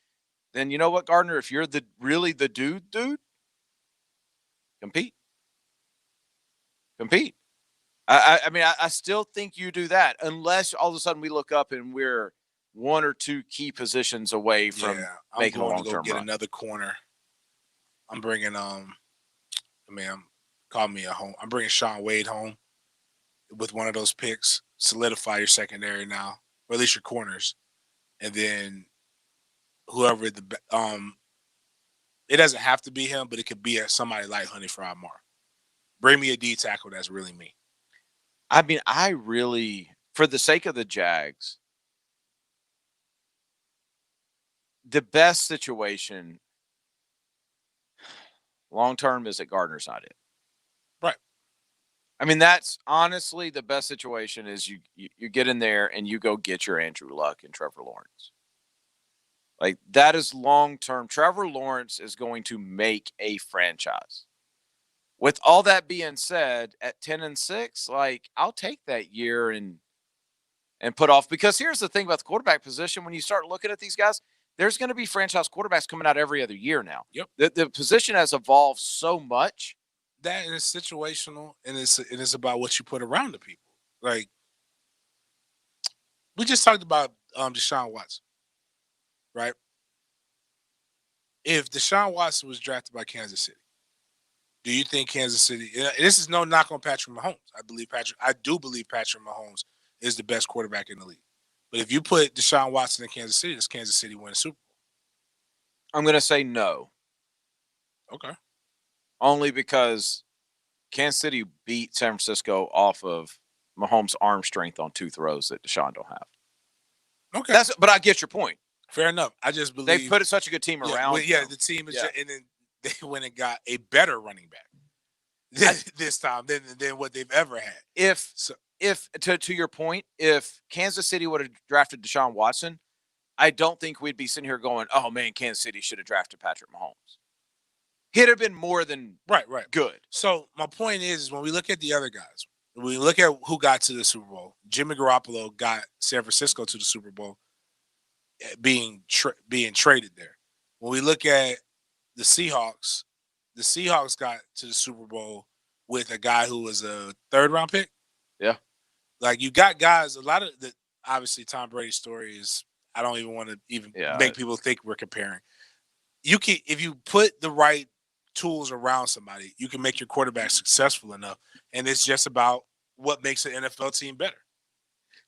then you know what, Gardner? If you're really the dude, compete. I mean, I still think you do that unless all of a sudden we look up and we're 1 or 2 key positions away from making a long-term get run. Another corner. I'm bringing call me a home. I'm bringing Sean Wade home. with one of those picks, solidify your secondary now, or at least your corners, and then whoever it doesn't have to be him, but it could be somebody like Honey Fry Mar. Bring me a D tackle that's really me. I mean, I really, for the sake of the Jags, the best situation long term is that Gardner's not it. Right. I mean, that's honestly the best situation is you get in there and you go get your Andrew Luck and Trevor Lawrence. Like, that is long term. Trevor Lawrence is going to make a franchise. With all that being said, at 10-6, like, I'll take that year and put off, because here's the thing about the quarterback position. When you start looking at these guys, there's going to be franchise quarterbacks coming out every other year now. Yep. The position has evolved so much. That is situational, and it's about what you put around the people. Like, we just talked about Deshaun Watson, right? If Deshaun Watson was drafted by Kansas City, do you think Kansas City? This is no knock on Patrick Mahomes. I do believe Patrick Mahomes is the best quarterback in the league. But if you put Deshaun Watson in Kansas City, does Kansas City win a Super Bowl? I'm going to say no. Okay. Only because Kansas City beat San Francisco off of Mahomes' arm strength on two throws that Deshaun don't have. Okay. But I get your point. Fair enough. I just believe They've put such a good team around. The team is, and then they went and got a better running back this time than what they've ever had. If to your point, if Kansas City would have drafted Deshaun Watson, I don't think we'd be sitting here going, "Oh man, Kansas City should have drafted Patrick Mahomes." He'd have been more than right good. So my point is when we look at the other guys, when we look at who got to the Super Bowl, Jimmy Garoppolo got San Francisco to the Super Bowl, being traded there. When we look at the Seahawks got to the Super Bowl with a guy who was a third-round pick. Yeah. Like, you got guys, a lot of the, obviously Tom Brady's story is, I don't even want to make people think we're comparing. If you put the right tools around somebody, you can make your quarterback successful enough. And it's just about what makes an NFL team better.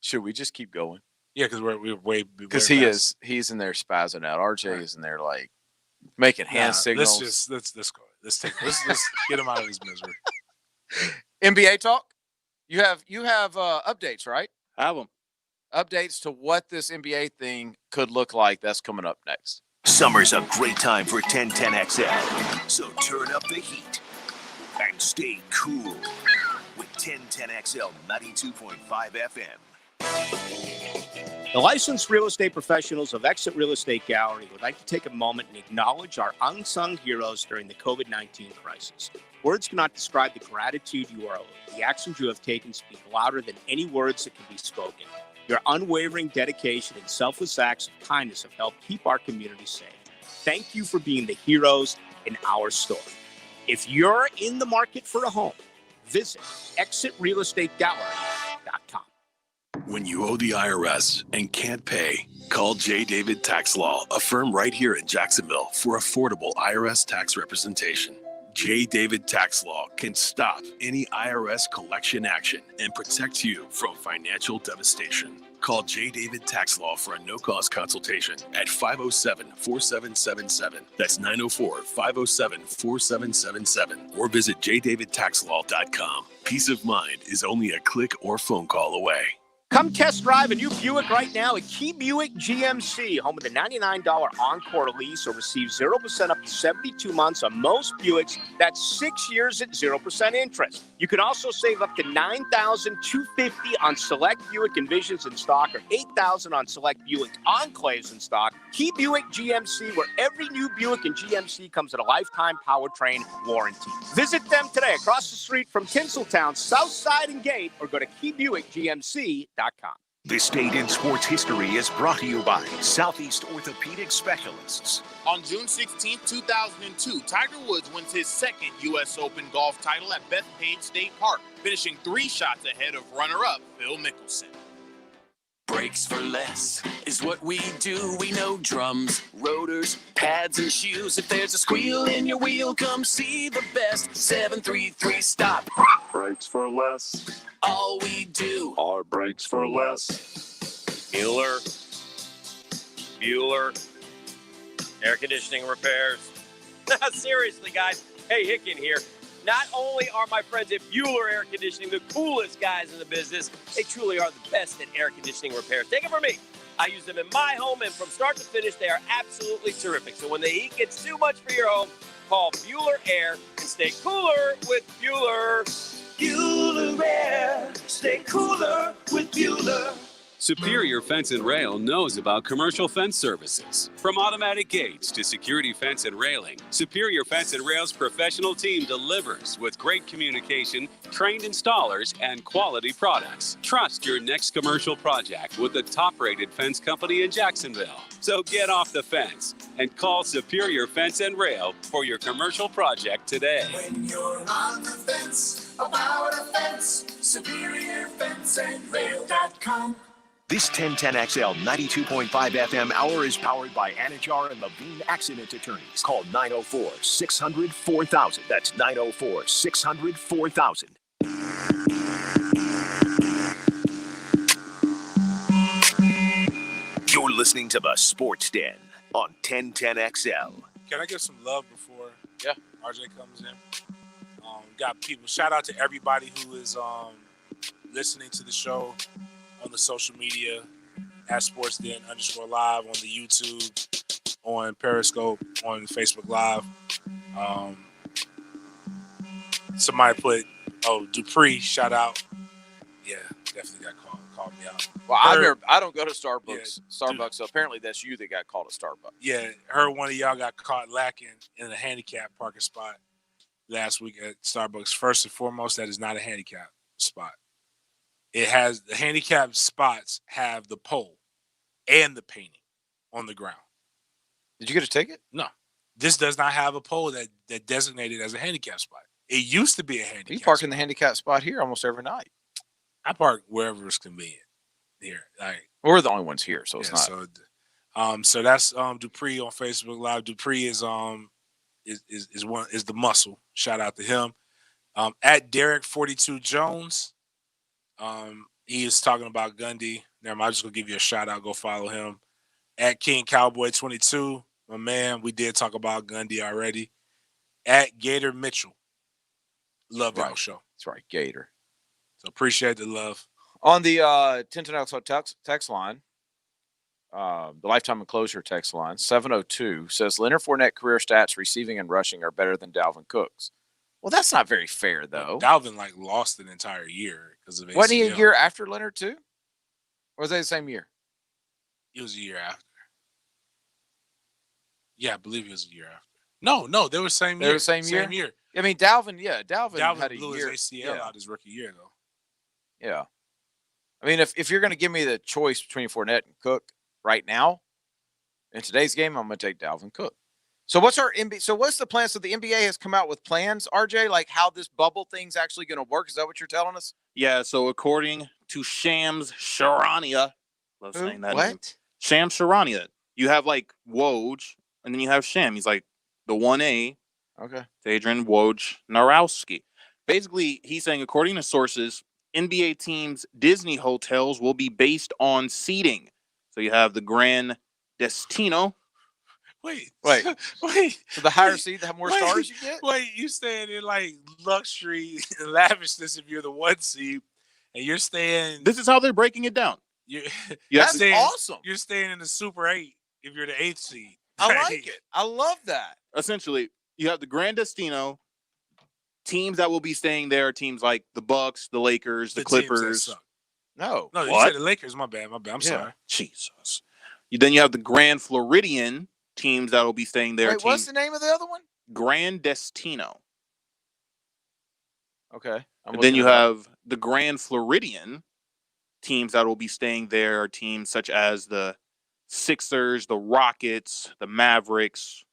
Should we just keep going? Yeah, because we're way because he's in there spazzing out. RJ is in there like making hand signals. Let's go. Let's get him out of his misery. NBA talk. You have updates, right? I have them. Updates to what this NBA thing could look like. That's coming up next. Summer's a great time for 1010XL, so turn up the heat and stay cool with 1010XL 92.5 FM. The licensed real estate professionals of Exit Real Estate Gallery would like to take a moment and acknowledge our unsung heroes during the COVID-19 crisis. Words cannot describe the gratitude you are owed. The actions you have taken speak louder than any words that can be spoken. Your unwavering dedication and selfless acts of kindness have helped keep our community safe. Thank you for being the heroes in our story. If you're in the market for a home, visit exitrealestategallery.com. When you owe the IRS and can't pay, call J. David Tax Law, a firm right here in Jacksonville, for affordable IRS tax representation. J. David Tax Law can stop any IRS collection action and protect you from financial devastation. Call J. David Tax Law for a no-cost consultation at 507-4777. That's 904-507-4777. Or visit jdavidtaxlaw.com. Peace of mind is only a click or phone call away. Come test drive a new Buick right now at Key Buick GMC, home of the $99 Encore lease, or receive 0% up to 72 months on most Buicks. That's 6 years at 0% interest. You can also save up to $9,250 on select Buick Envisions in stock, or $8,000 on select Buick Enclaves in stock. Key Buick GMC, where every new Buick and GMC comes with a lifetime powertrain warranty. Visit them today across the street from Tinseltown, Southside and Gate, or go to KeyBuickGMC.com. This date in sports history is brought to you by Southeast Orthopedic Specialists. On June 16, 2002, Tiger Woods wins his second U.S. Open golf title at Bethpage State Park, finishing 3 shots ahead of runner-up Phil Mickelson. Brakes for less is what we do. We know drums, rotors, pads, and shoes. If there's a squeal in your wheel, come see the best. 733 Stop brakes for less. All we do are brakes for less. Bueller, air conditioning repairs. Seriously, guys. Hey, Hicken here. Not only are my friends at Bueller Air Conditioning the coolest guys in the business, they truly are the best at air conditioning repairs. Take it from me. I use them in my home, and from start to finish, they are absolutely terrific. So when the heat gets too much for your home, call Bueller Air and stay cooler with Bueller. Bueller Air. Stay cooler with Bueller. Superior Fence and Rail knows about commercial fence services. From automatic gates to security fence and railing, Superior Fence and Rail's professional team delivers with great communication, trained installers, and quality products. Trust your next commercial project with the top-rated fence company in Jacksonville. So get off the fence and call Superior Fence and Rail for your commercial project today. When you're on the fence, about a fence, SuperiorFenceandRail.com. This 1010XL 92.5 FM hour is powered by Anajar and Levine Accident Attorneys. Call 904-600-4000. That's 904-600-4000. You're listening to the Sports Den on 1010XL. Can I give some love before RJ comes in? Got people. Shout out to everybody who is listening to the show on the social media at sportsden_live on the YouTube, on Periscope, on Facebook Live. Somebody put, Dupree, shout out. Yeah, definitely got called me out. Well, I don't go to Starbucks, so apparently that's you that got called at Starbucks. Yeah, heard one of y'all got caught lacking in a handicap parking spot last week at Starbucks. First and foremost, that is not a handicap spot. It has the handicap spots have the pole and the painting on the ground. Did you get a ticket? No. This does not have a pole that designated as a handicap spot. It used to be a handicap You park spot. in the handicap spot here almost every night. I park wherever it's convenient here. We're the only ones here, so it's not. So that's Dupree on Facebook Live. Dupree is the muscle. Shout out to him. At Derek42 Jones. He is talking about Gundy. Never mind, I'm just gonna give you a shout out. Go follow him. At King Cowboy 22, my man. We did talk about Gundy already. At Gator Mitchell. Love y'all show. That's right, Gator. So appreciate the love. On the 1010 text line, the lifetime enclosure text line, 702 says Leonard Fournette career stats receiving and rushing are better than Dalvin Cook's. Well, that's not very fair, though. Dalvin lost an entire year because of ACL. Wasn't he a year after Leonard too? Or was they the same year? It was a year after. Yeah, I believe it was a year after. No, they were same year. They were same year. I mean, Dalvin had a blew year. his ACL out his rookie year, though. Yeah. I mean, if you're going to give me the choice between Fournette and Cook right now, in today's game, I'm going to take Dalvin Cook. So what's the plan? So the NBA has come out with plans, RJ, like how this bubble thing's actually going to work. Is that what you're telling us? Yeah, so according to Shams Charania, love saying that name. Shams Charania. You have like Woj, and then you have Sham. He's like the 1A. Okay. Adrian Wojnarowski. Basically, he's saying, according to sources, NBA teams' Disney hotels will be based on seating. So you have the Grand Destino. Wait. So the higher seat, the more stars you get? Wait, you staying in like luxury and lavishness if you're the 1 seed, and you're staying. This is how they're breaking it down. That's awesome. You're staying in the Super 8 if you're the 8th seed. I like it. I love that. Essentially, you have the Grand Destino. Teams that will be staying there are teams like the Bucks, the Lakers, the Clippers. No, you said the Lakers. My bad. I'm sorry. Jesus. Then you have the Grand Floridian teams that will be staying there. Wait, what's the name of the other one? Grand Destino. Okay. And then you have the Grand Floridian teams that will be staying there are teams such as the Sixers, the Rockets, the Mavericks,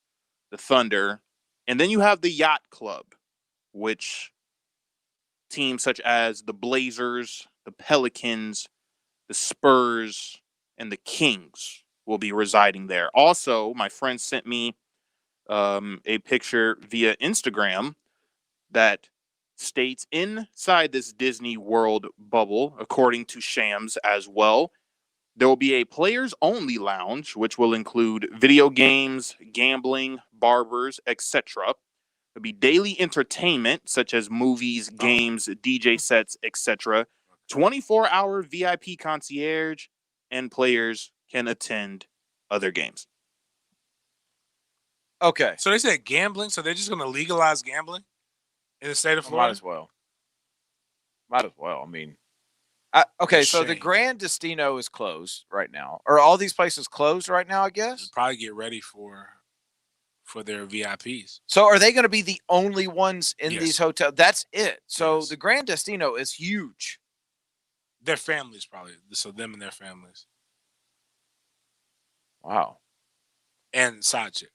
the Thunder. And then you have the Yacht Club, which teams such as the Blazers, the Pelicans, the Spurs, and the Kings will be residing there. Also, my friend sent me a picture via Instagram that states inside this Disney World bubble, according to Shams as well. There will be a players-only lounge, which will include video games, gambling, barbers, etc. There'll be daily entertainment, such as movies, games, DJ sets, etc. 24-hour VIP concierge, and players can attend other games. Okay. So they said gambling, so they're just going to legalize gambling in the state of Florida? Might as well. Might as well. I mean, okay, so the Grand Destino is closed right now. Are all these places closed right now, I guess? Probably get ready for their VIPs. So are they going to be the only ones in Yes. these hotels? That's it. So the Grand Destino is huge. Their families probably. So them and their families. Wow. And side chicks.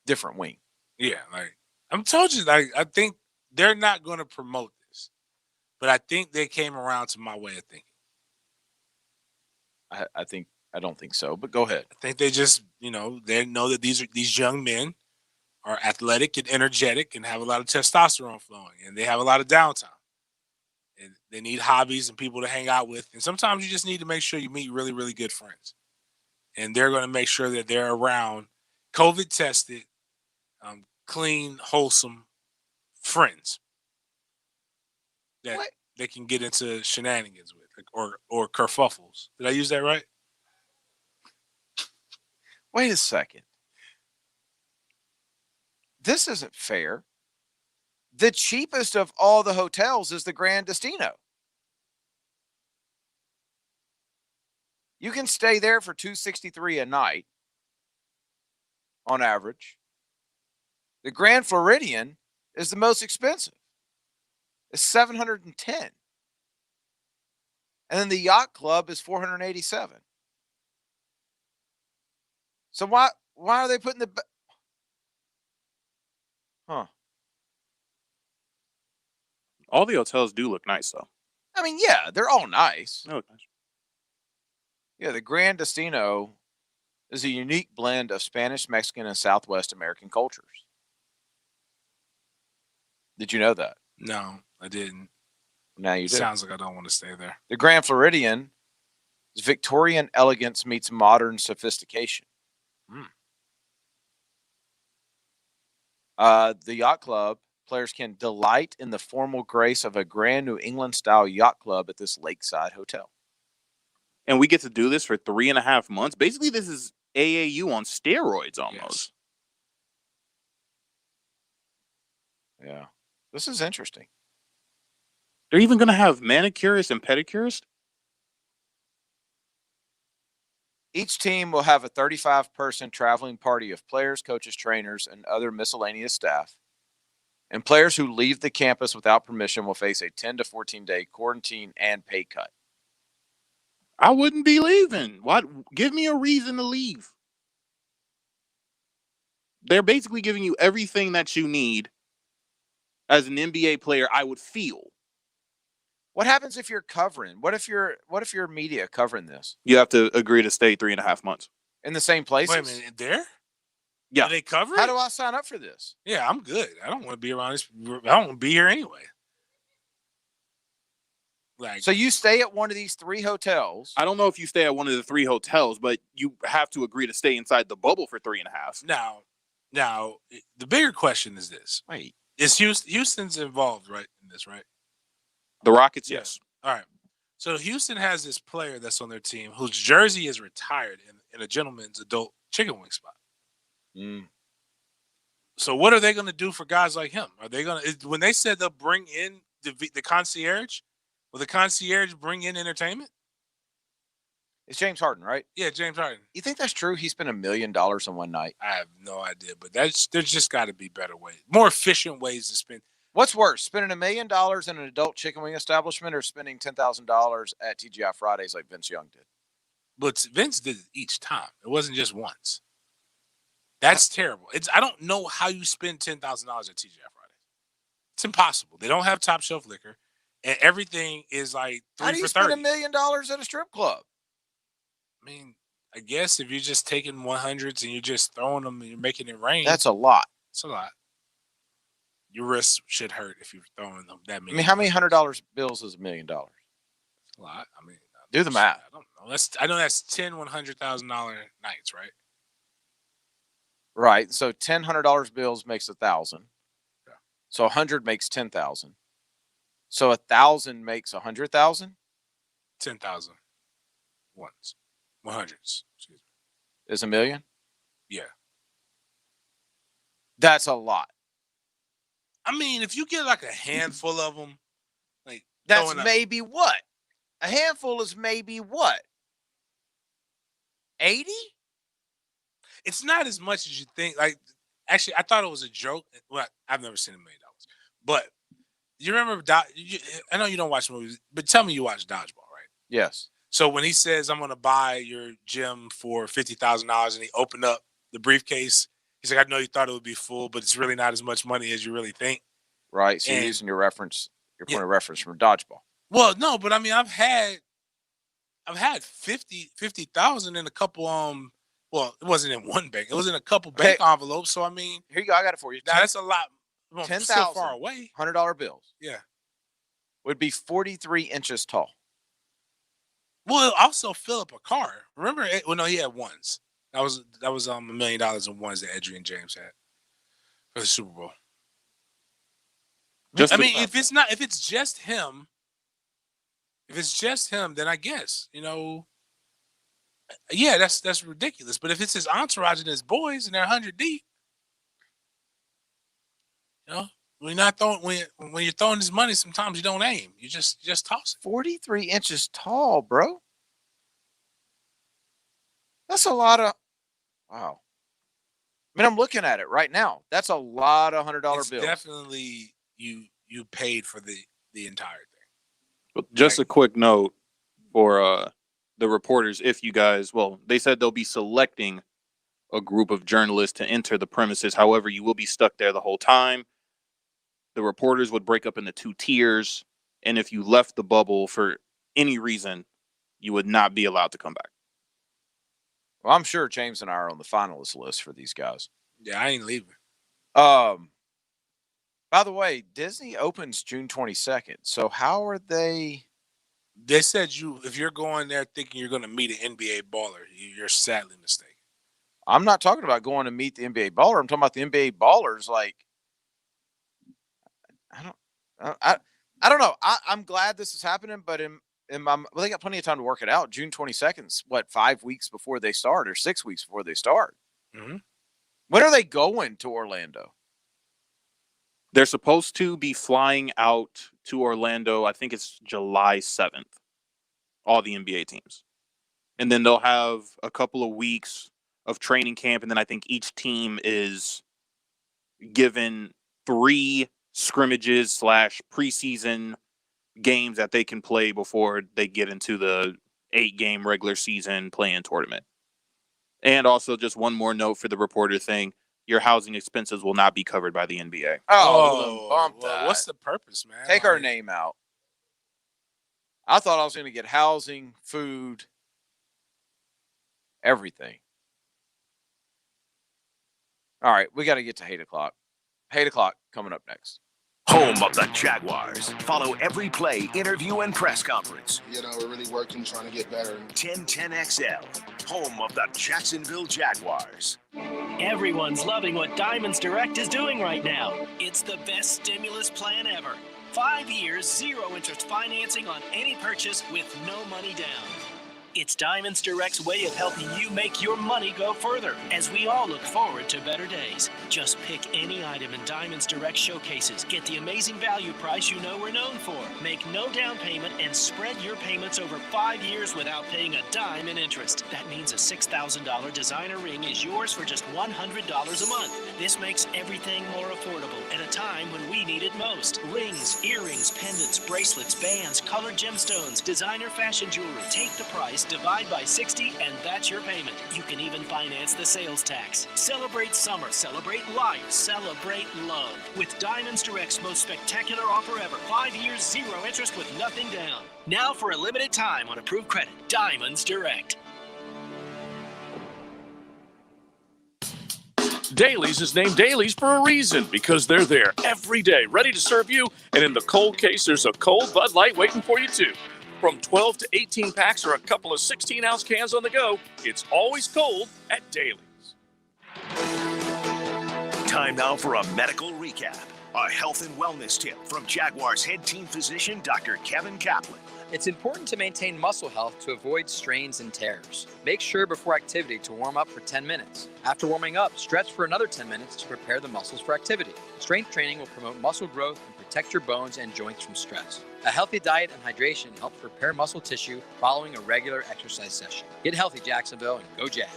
Different wing. Yeah, like I'm told you, like I think they're not going to promote this, but I think they came around to my way of thinking. I don't think so, but go ahead. I think they just, they know that these young men are athletic and energetic and have a lot of testosterone flowing, and they have a lot of downtime, and they need hobbies and people to hang out with. And sometimes you just need to make sure you meet really, really good friends, and they're going to make sure that they're around COVID tested, clean, wholesome friends that they can get into shenanigans with, or kerfuffles. Did I use that right? Wait a second. This isn't fair. The cheapest of all the hotels is the Grand Destino. You can stay there for $263 a night on average. The Grand Floridian is the most expensive. It's $710. And then the Yacht Club is $487. So why are they putting All the hotels do look nice, though. I mean, yeah, they're all nice. They look nice. Yeah, the Grand Destino is a unique blend of Spanish, Mexican, and Southwest American cultures. Did you know that? No, I didn't. Now you do. Sounds like I don't want to stay there. The Grand Floridian is Victorian elegance meets modern sophistication. The Yacht Club, players can delight in the formal grace of a grand New England-style yacht club at this lakeside hotel. And we get to do this for 3.5 months. Basically, this is AAU on steroids almost. Yeah. This is interesting. They're even going to have manicurists and pedicurists? Each team will have a 35-person traveling party of players, coaches, trainers, and other miscellaneous staff. And players who leave the campus without permission will face a 10 to 14-day quarantine and pay cut. I wouldn't be leaving. What? Give me a reason to leave. They're basically giving you everything that you need as an NBA player, I would feel. What happens if you're covering? What if you're media covering this? You have to agree to stay 3.5 months. In the same places? Wait a minute, there? Yeah. Do they cover it? How do I sign up for this? Yeah, I'm good. I don't want to be around this. I don't want to be here anyway. Like, So you stay at one of these 3 hotels. I don't know if you stay at one of the 3 hotels, but you have to agree to stay inside the bubble for 3.5. Now, the bigger question is this. Wait. Is Houston's involved, right, in this, right? The Rockets, yes. All right. So Houston has this player that's on their team whose jersey is retired in a gentleman's adult chicken wing spot. So what are they going to do for guys like him? Are they going to, when they said they'll bring in the concierge, will the concierge bring in entertainment? It's James Harden, right? Yeah, James Harden. You think that's true? He spent $1 million on one night. I have no idea, but there's just got to be better ways, more efficient ways to spend. What's worse, spending $1 million in an adult chicken wing establishment or spending $10,000 at TGI Fridays like Vince Young did? But Vince did it each time. It wasn't just once. That's terrible. I don't know how you spend $10,000 at TGI Fridays. It's impossible. They don't have top shelf liquor, and everything is like 3 How do you for spend $30. $1 million at a strip club? I mean, I guess if you're just taking 100s and you're just throwing them and you're making it rain. That's a lot. It's a lot. your wrist should hurt if you're throwing them that I many. mean, how many $100 bills is $1 million? A lot. I mean, Do the math. I don't know. I know that's 10 $100,000 nights, right? Right. So $1,000 bills makes 1,000. Yeah. So 100 makes 10,000. So 1,000 makes 100,000. 10,000 ones, 100s. Excuse me. Is $1 million? Yeah. That's a lot. I mean, if you get like a handful of them, like that's maybe what? A handful is maybe what? 80? It's not as much as you think. Like, actually, I thought it was a joke. Well, I've never seen $1 million, but you remember? I know you don't watch movies, but tell me you watch Dodgeball, right? Yes. So when he says, "I'm going to buy your gym for $50,000," and he opened up the briefcase, he's like, "I know you thought it would be full, but it's really not as much money as you really think." Right. So you're using your point of reference from Dodgeball. Well, no, but I mean, I've had 50,000 in a couple. Well, it wasn't in one bank; it was in a couple bank envelopes. So I mean, here you go. I got it for you. Now, that's a lot. 10,000 far away. $100 bills. Yeah, would be 43 inches tall. Well, also fill up a car. Remember? Well, no, he had ones. That was $1 million in ones that Adrian James had for the Super Bowl. I mean, if it's just him, then I guess, yeah, that's ridiculous. But if it's his entourage and his boys and they're 100 deep, when you're throwing this money, sometimes you don't aim. You just toss it. 43 inches tall, bro. That's a lot of. Wow. I mean, I'm looking at it right now. That's a lot of $100 bills. Definitely, you paid for the entire thing. But just a quick note for the reporters, if you guys, they said they'll be selecting a group of journalists to enter the premises. However, you will be stuck there the whole time. The reporters would break up into 2 tiers, and if you left the bubble for any reason, you would not be allowed to come back. Well, I'm sure James and I are on the finalist list for these guys. Yeah, I ain't leaving. By the way, Disney opens June 22nd. So how are they? They said if you're going there thinking you're going to meet an NBA baller, you're sadly mistaken. I'm not talking about going to meet the NBA baller. I'm talking about the NBA ballers. Like, I don't know. I'm glad this is happening, but they got plenty of time to work it out. June 22nd, 5 weeks before they start, or 6 weeks before they start. Mm-hmm. When are they going to Orlando? They're supposed to be flying out to Orlando. I think it's July 7th. All the NBA teams, and then they'll have a couple of weeks of training camp, and then I think each team is given 3 scrimmages / preseason games that they can play before they get into the 8-game regular season play-in tournament. And also, just one more note for the reporter thing: your housing expenses will not be covered by the NBA. Oh, bump that. What's the purpose, man? Take our name out. I thought I was going to get housing, food, everything. All right, we got to get to 8 o'clock. 8 o'clock coming up next. Home of the Jaguars. Follow every play, interview, and press conference. We're really working, trying to get better. 1010XL. Home of the Jacksonville Jaguars. Everyone's loving what Diamonds Direct is doing right now. It's the best stimulus plan ever. 5 years, 0 interest financing on any purchase with no money down. It's Diamonds Direct's way of helping you make your money go further as we all look forward to better days. Just pick any item in Diamonds Direct showcases. Get the amazing value price you know we're known for. Make no down payment and spread your payments over 5 years without paying a dime in interest. That means a $6,000 designer ring is yours for just $100 a month. This makes everything more affordable at a time when we need it most. Rings, earrings, pendants, bracelets, bands, colored gemstones, designer fashion jewelry. Take the price, divide by 60, and that's your payment. You can even finance the sales tax. Celebrate summer, celebrate life, celebrate love. With Diamonds Direct's most spectacular offer ever. 5 years, 0 interest with nothing down. Now for a limited time on approved credit. Diamonds Direct. Dailies is named Dailies for a reason, because they're there every day, ready to serve you. And in the cold case, there's a cold Bud Light waiting for you, too. From 12 to 18 packs or a couple of 16-ounce cans on the go, it's always cold at Dailies. Time now for a medical recap. A health and wellness tip from Jaguars head team physician, Dr. Kevin Kaplan. It's important to maintain muscle health to avoid strains and tears. Make sure before activity to warm up for 10 minutes. After warming up, stretch for another 10 minutes to prepare the muscles for activity. Strength training will promote muscle growth and protect your bones and joints from stress. A healthy diet and hydration helps repair muscle tissue following a regular exercise session. Get healthy, Jacksonville, and go Jags.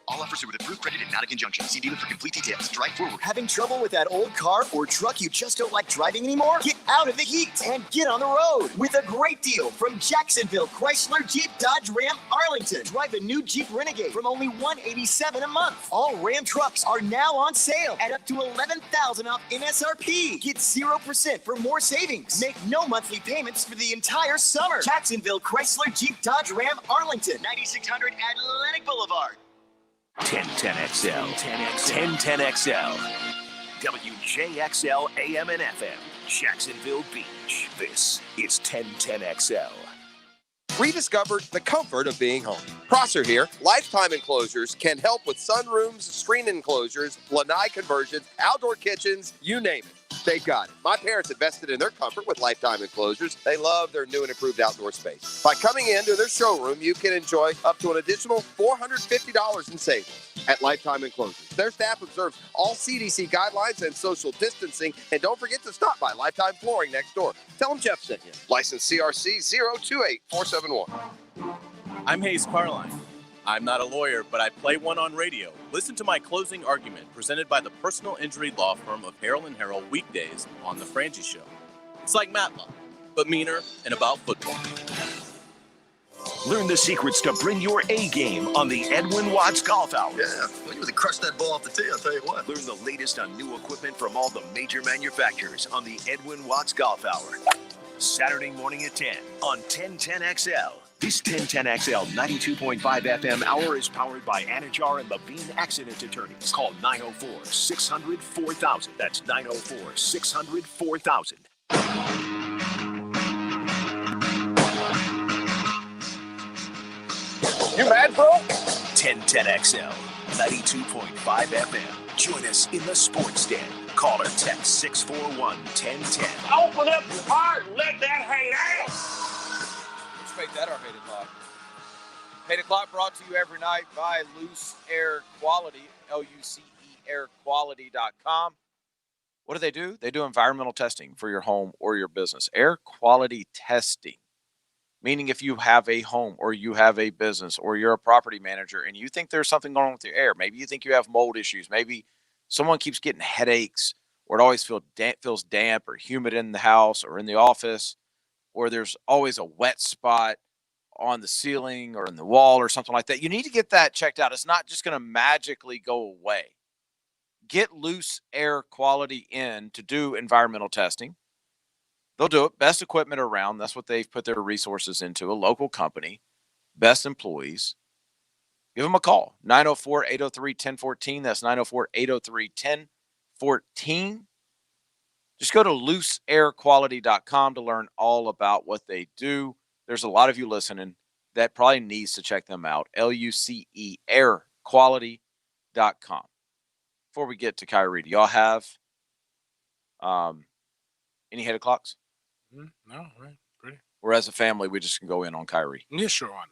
All offers are with approved credit and not a conjunction. See dealer for complete details. Drive forward. Having trouble with that old car or truck you just don't like driving anymore? Get out of the heat and get on the road with a great deal from Jacksonville Chrysler Jeep Dodge Ram Arlington. Drive a new Jeep Renegade from only $187 a month. All Ram trucks are now on sale at up to $11,000 off MSRP. Get 0% for more savings. Make no monthly payments for the entire summer. Jacksonville Chrysler Jeep Dodge Ram Arlington, 9600 Atlantic Boulevard. 1010XL. 1010XL. WJXL AM and FM. Jacksonville Beach. This is 1010XL. Rediscover the comfort of being home. Prosser here. Lifetime Enclosures can help with sunrooms, screen enclosures, lanai conversions, outdoor kitchens, you name it. They've got it. My parents invested in their comfort with Lifetime Enclosures. They love their new and improved outdoor space. By coming into their showroom, you can enjoy up to an additional $450 in savings at Lifetime Enclosures. Their staff observes all CDC guidelines and social distancing. And don't forget to stop by Lifetime Flooring next door. Tell them Jeff sent you. License CRC 028471. I'm Hayes Carline. I'm not a lawyer, but I play one on radio. Listen to my closing argument presented by the personal injury law firm of Harrell & Harrell weekdays on The Frangie Show. It's like Matlock, but meaner and about football. Learn the secrets to bring your A game on the Edwin Watts Golf Hour. Yeah, well, you really crushed that ball off the tee, I'll tell you what. Learn the latest on new equipment from all the major manufacturers on the Edwin Watts Golf Hour. Saturday morning at 10 on 1010XL. This 1010XL 92.5 FM hour is powered by Anajar and Levine Accident Attorneys. Call 904-600-4000. That's 904-600-4000. You mad, bro? 1010XL 92.5 FM. Join us in the Sports Den. Call or text 641-1010. Open up your heart and let that hang out. Let's make that our 8 o'clock. 8 o'clock brought to you every night by Loose Air Quality, LUCE airquality.com. What do? They do environmental testing for your home or your business. Air quality testing, meaning if you have a home or you have a business or you're a property manager and you think there's something going on with your air, maybe you think you have mold issues, maybe someone keeps getting headaches, or it always feels damp or humid in the house or in the office, or there's always a wet spot on the ceiling or in the wall or something like that. You need to get that checked out. It's not just going to magically go away. Get Loose Air Quality in to do environmental testing. They'll do it. Best equipment around. That's what they've put their resources into. A local company. Best employees. Give them a call. 904-803-1014. That's 904-803-1014. Just go to looseairquality.com to learn all about what they do. There's a lot of you listening that probably needs to check them out. LUCE airquality.com. Before we get to Kyrie, do y'all have any head clocks? No, right, pretty. Or as a family, we just can go in on Kyrie. Yeah, sure, why not?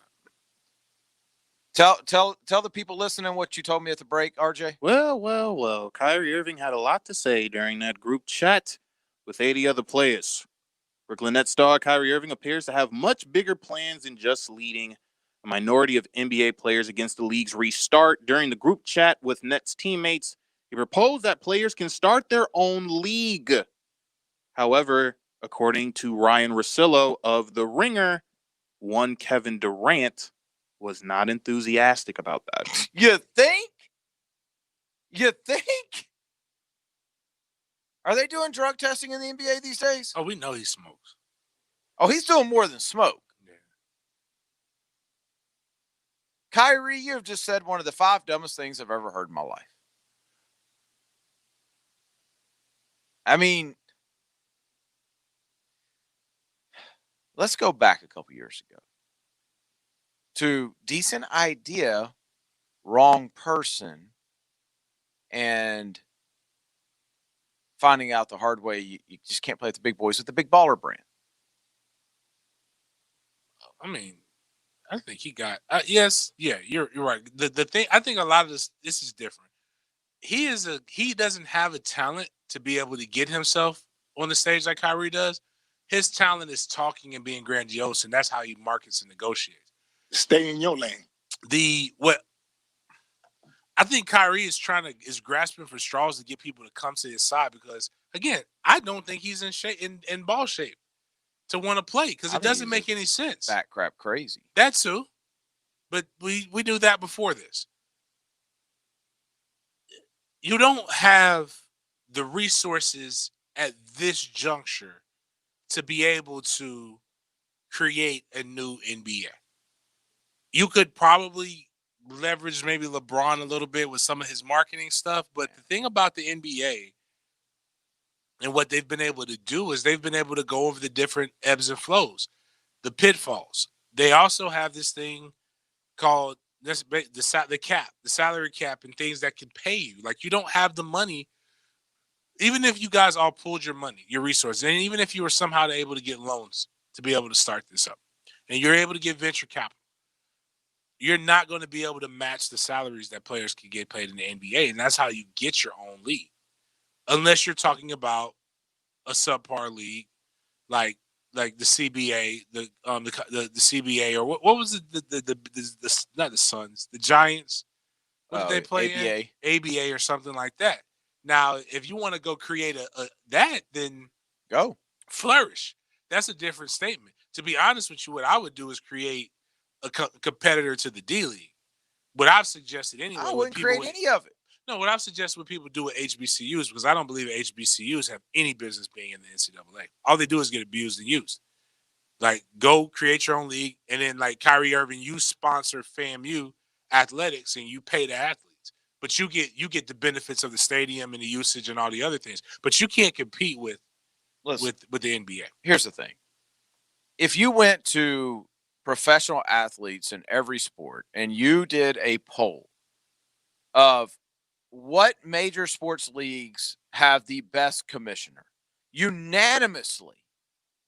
Tell the people listening what you told me at the break, RJ. Well. Kyrie Irving had a lot to say during that group chat with 80 other players. Brooklyn Nets star Kyrie Irving appears to have much bigger plans than just leading a minority of NBA players against the league's restart. During the group chat with Nets teammates, he proposed that players can start their own league. However, according to Ryan Russillo of The Ringer, one Kevin Durant was not enthusiastic about that. You think? Are they doing drug testing in the NBA these days? Oh, we know he smokes. Oh, he's doing more than smoke. Kyrie, you have just said one of the 5 dumbest things I've ever heard in my life. I mean, let's go back a couple years ago to decent idea, wrong person, and finding out the hard way you just can't play with the big boys with the big baller brand. I mean, I think he got yes, yeah, you're right. The thing I think a lot of this is different. He doesn't have a talent to be able to get himself on the stage like Kyrie does. His talent is talking and being grandiose, and that's how he markets and negotiates. Stay in your lane. What I think Kyrie is grasping for straws to get people to come to his side because again, I don't think he's in shape in ball shape to want to play because it doesn't make any sense. Fat crap crazy. That's who. But we knew that before this. You don't have the resources at this juncture to be able to create a new NBA. You could probably leverage maybe LeBron a little bit with some of his marketing stuff, but the thing about the NBA and what they've been able to do is they've been able to go over the different ebbs and flows, the pitfalls. They also have this thing called the cap, the salary cap, and things that can pay you. Like you don't have the money, even if you guys all pulled your money, your resources, and even if you were somehow able to get loans to be able to start this up, and you're able to get venture capital, you're not going to be able to match the salaries that players can get paid in the NBA, and that's how you get your own league, unless you're talking about a subpar league like the CBA, the CBA, or what was the not the Suns, the Giants? What did they play ABA. in? ABA or something like that. Now, if you want to go create that, then go flourish. That's a different statement. To be honest with you, what I would do is create a competitor to the D League. What I've suggested anyway. I wouldn't create any of it. No, what I've suggested what people do with HBCUs, because I don't believe HBCUs have any business being in the NCAA. All they do is get abused and used. Like, go create your own league, and then like Kyrie Irving, you sponsor FAMU athletics and you pay the athletes, but you get the benefits of the stadium and the usage and all the other things. But you can't compete with the NBA. Here's the thing: if you went to professional athletes in every sport and you did a poll of what major sports leagues have the best commissioner, unanimously,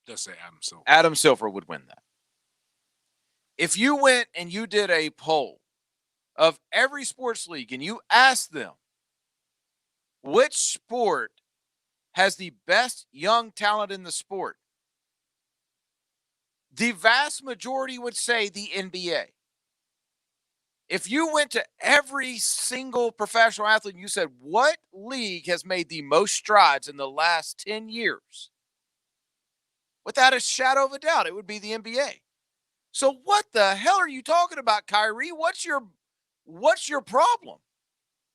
just say Adam Silver. Adam Silver would win that. If you went and you did a poll of every sports league and you asked them which sport has the best young talent in the sport, the vast majority would say the NBA. If you went to every single professional athlete and you said, what league has made the most strides in the last 10 years? Without a shadow of a doubt, it would be the NBA. So what the hell are you talking about, Kyrie? What's your problem?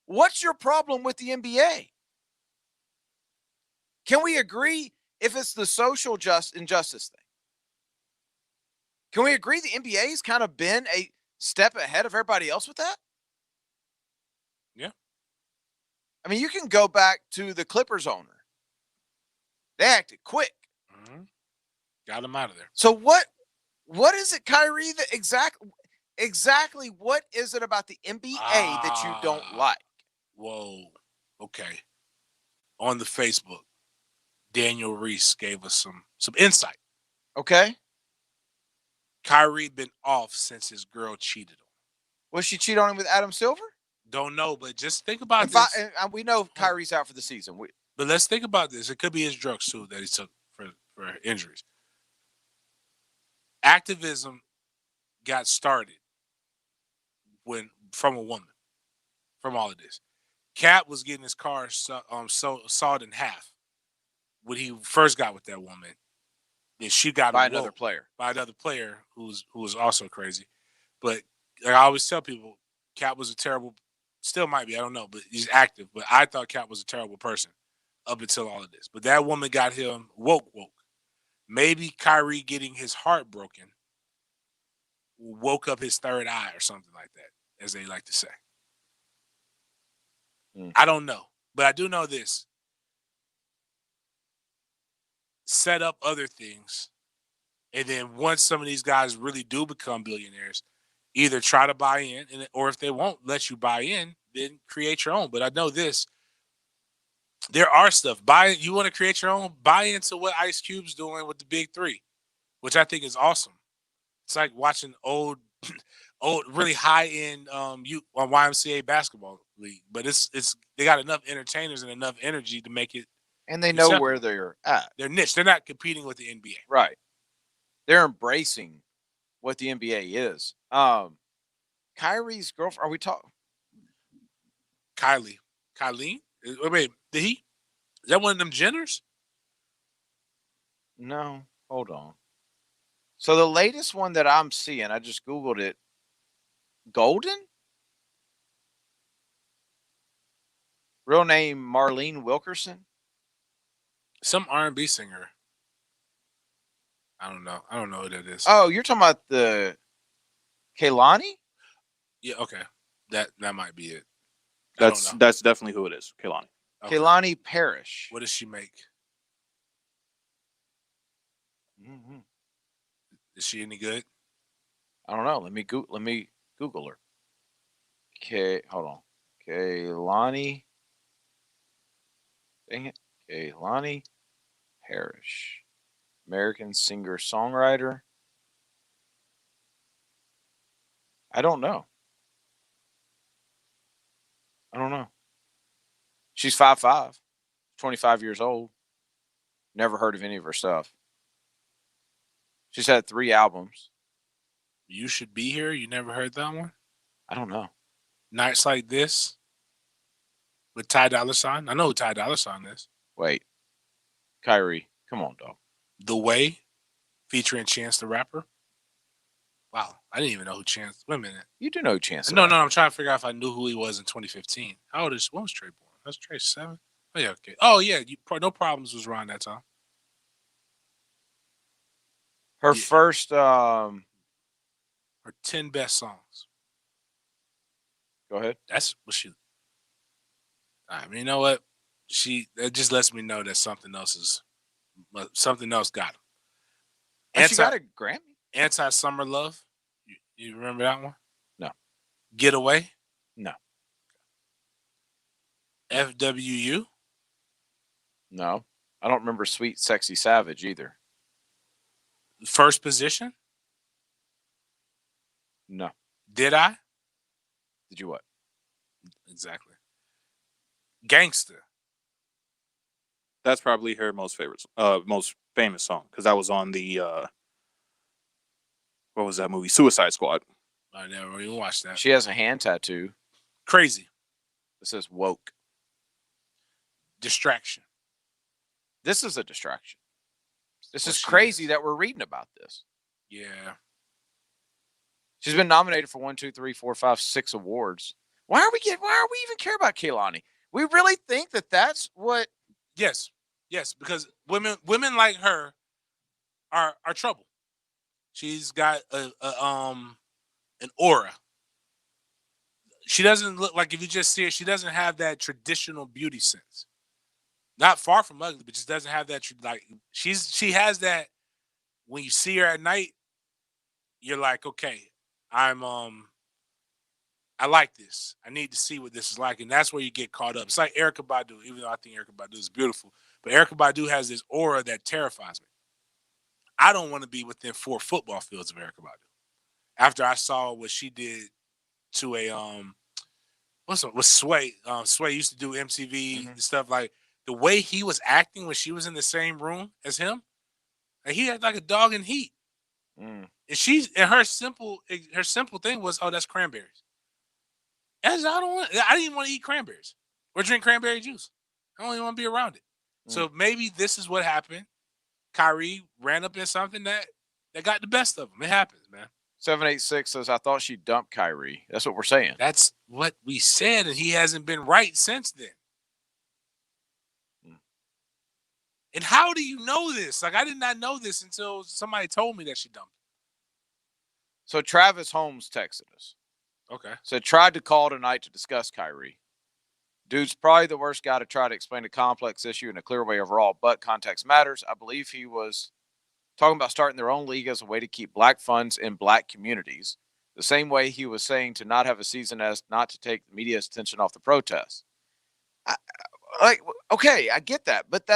What's your problem with the NBA? Can we agree if it's the social injustice thing? Can we agree the NBA has kind of been a step ahead of everybody else with that? Yeah. I mean, you can go back to the Clippers owner. They acted quick. Mm-hmm. Got him out of there. So what is it, Kyrie, that exactly what is it about the NBA that you don't like? Whoa. Okay. On the Facebook, Daniel Reese gave us some insight. Okay. Kyrie been off since his girl cheated on him. Was she cheat on him with Adam Silver? Don't know, but just think about this. We know Kyrie's out for the season. But let's think about this. It could be his drugs too that he took for injuries. Activism got started from a woman, from all of this. Cat was getting his car sawed in half when he first got with that woman. Then she got by another player who was also crazy. But like I always tell people, Cat was a terrible, still might be, I don't know, but he's active. But I thought Cat was a terrible person up until all of this. But that woman got him woke. Maybe Kyrie getting his heart broken woke up his third eye or something like that, as they like to say. I don't know, but I do know this. Set up other things, and then once some of these guys really do become billionaires, either try to buy in, or if they won't let you buy in, then create your own. But I know this. There are stuff. You want to create your own, buy into what Ice Cube's doing with the Big Three, which I think is awesome. It's like watching old, really high end YMCA basketball league. But it's they got enough entertainers and enough energy to make it. And they know where they're at. They're niche. They're not competing with the NBA. Right. They're embracing what the NBA is. Kyrie's girlfriend, are we talking? Kylie? Wait, is that one of them Jenners? No, hold on. So the latest one that I'm seeing, I just Googled it. Golden? Real name Marlene Wilkerson? Some R&B singer. I don't know. I don't know who that is. Oh, you're talking about the Kehlani? Yeah, okay. That might be it. That's definitely who it is, Kehlani. Okay. Kehlani Parrish. What does she make? Mm-hmm. Is she any good? I don't know. Let me Google her. Hold on. Kehlani. Dang it. Kehlani Parrish. American singer-songwriter. I don't know. She's 5'5", 25 years old. Never heard of any of her stuff. She's had 3 albums. You Should Be Here. You never heard that one? I don't know. Nights Like This with Ty Dolla $ign. I know who Ty Dolla $ign is. Wait. Kyrie. Come on, dog. The Way featuring Chance the Rapper. Wow. I didn't even know who Chance. Wait a minute. You do know who Chance. No. I'm trying to figure out if I knew who he was in 2015. How old is? When was Trey born? That's Trey 7. Oh yeah. Okay. Oh yeah. No Problems was around that time. Her first. Her 10 best songs. Go ahead. That's what she. I mean, you know what? That just lets me know that something else got him. She got a Grammy. Anti-Summer Love. You remember that one? No. Get Away. No. FWU. No. I don't remember Sweet Sexy Savage either. First Position. No. Did I? Did you what? Exactly. Gangster. That's probably her most famous song because that was on the what was that movie? Suicide Squad. I never even watched that. She has a hand tattoo. Crazy. It says woke. Distraction. This is a distraction. This is crazy that we're reading about this. Yeah. She's been nominated for 1, 2, 3, 4, 5, 6 awards. Why are we even care about Kehlani? We really think that that's what? Yes, because women like her are trouble. She's got an aura. She doesn't look like, if you just see her, she doesn't have that traditional beauty sense. Not far from ugly, but just doesn't have that. Like she has that. When you see her at night, you're like, okay, I like this. I need to see what this is like, and that's where you get caught up. It's like Erykah Badu, even though I think Erykah Badu is beautiful, but Erykah Badu has this aura that terrifies me. I don't want to be within 4 football fields of Erykah Badu. After I saw what she did to a what's Sway? Sway used to do MTV and stuff. Like the way he was acting when she was in the same room as him, like he had like a dog in heat. And her simple thing was, oh, that's cranberries. I didn't even want to eat cranberries or drink cranberry juice. I don't even want to be around it. So maybe this is what happened. Kyrie ran up in something that got the best of him. It happens, man. 786 says, I thought she dumped Kyrie. That's what we're saying. That's what we said, and he hasn't been right since then. And how do you know this? Like, I did not know this until somebody told me that she dumped him. So Travis Holmes texted us. Okay. Said, tried to call tonight to discuss Kyrie. Dude's probably the worst guy to try to explain a complex issue in a clear way overall, but context matters. I believe he was talking about starting their own league as a way to keep black funds in black communities, the same way he was saying to not have a season as not to take the media's attention off the protests. Okay, I get that, but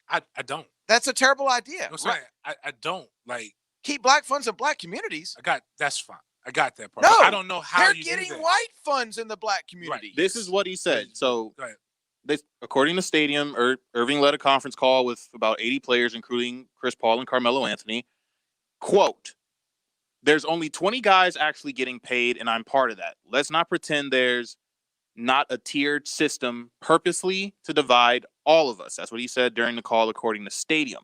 I don't. That's a terrible idea. I'm saying, I don't like keep black funds in black communities. That's fine. I got that part. No, I don't know how they're you getting do that. white funds in the black community. This is what he said. So, Go ahead. according to Stadium, Irving led a conference call with about 80 players, including Chris Paul and Carmelo Anthony. Quote, there's only 20 guys actually getting paid, and I'm part of that. Let's not pretend there's not a tiered system purposely to divide all of us. That's what he said during the call, according to Stadium.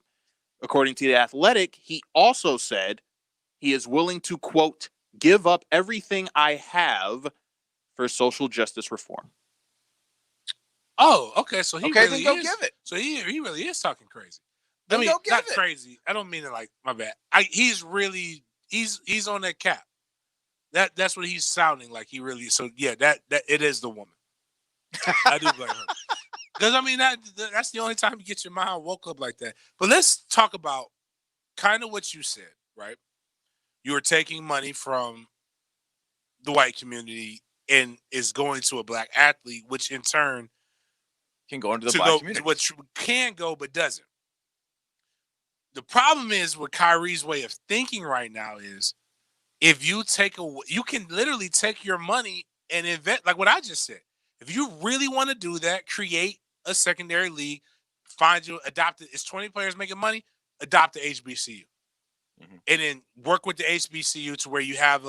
According to The Athletic, he also said he is willing to, quote, give up everything I have for social justice reform. Oh, okay. So he really then go is, give it. So he really is talking crazy. Then I mean, go give not it. crazy. I don't mean it like my bad. He's on that cap. That's what he's sounding like. He really. So yeah, that it is the woman. I do blame her. Because I mean that's the only time you get your mind woke up like that. But let's talk about kind of what you said, right? You were taking money from the white community and is going to a black athlete, which in turn can go into the black community. Which can go but doesn't. The problem is with Kyrie's way of thinking right now is if you you can literally take your money and invest, like what I just said. If you really want to do that, create a secondary league, adopt it. It's 20 players making money, adopt the HBCU. And then work with the HBCU to where you have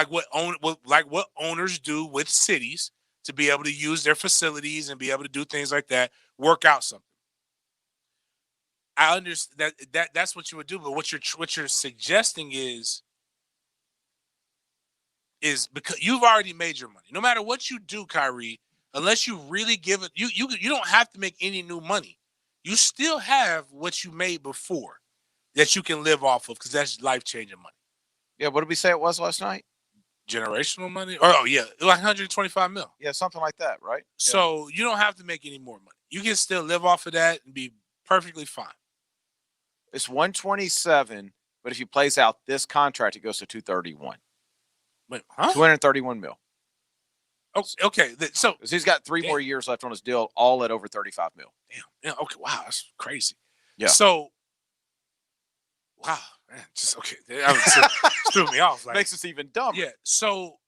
what owners do with cities to be able to use their facilities and be able to do things like that, work out something. I understand that's what you would do, but what you're suggesting is because you've already made your money. No matter what you do, Kyrie, unless you really give it, you don't have to make any new money. You still have what you made before that you can live off of because that's life-changing money. Yeah, what did we say it was last night? Generational money? Oh, yeah, like 125 mil. Yeah, something like that, right? So you don't have to make any more money. You can still live off of that and be perfectly fine. It's 127, but if he plays out this contract, it goes to 231. Wait, huh? 231 mil. Okay, so he's got 3 more years left on his deal, all at over 35 mil. Damn. Yeah. Okay. Wow, that's crazy. Yeah. So, wow, man, just okay. Threw me off. Like, makes us even dumber. Yeah. So,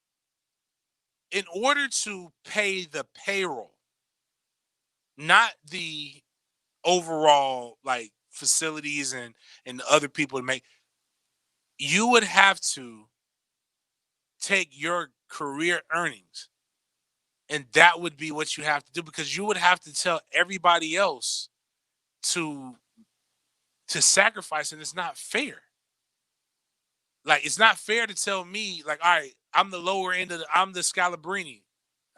in order to pay the payroll, not the overall like facilities and other people to make, you would have to take your career earnings. And that would be what you have to do because you would have to tell everybody else to sacrifice, and it's not fair. Like, it's not fair to tell me, like, all right, I'm the lower end I'm the Scalabrini.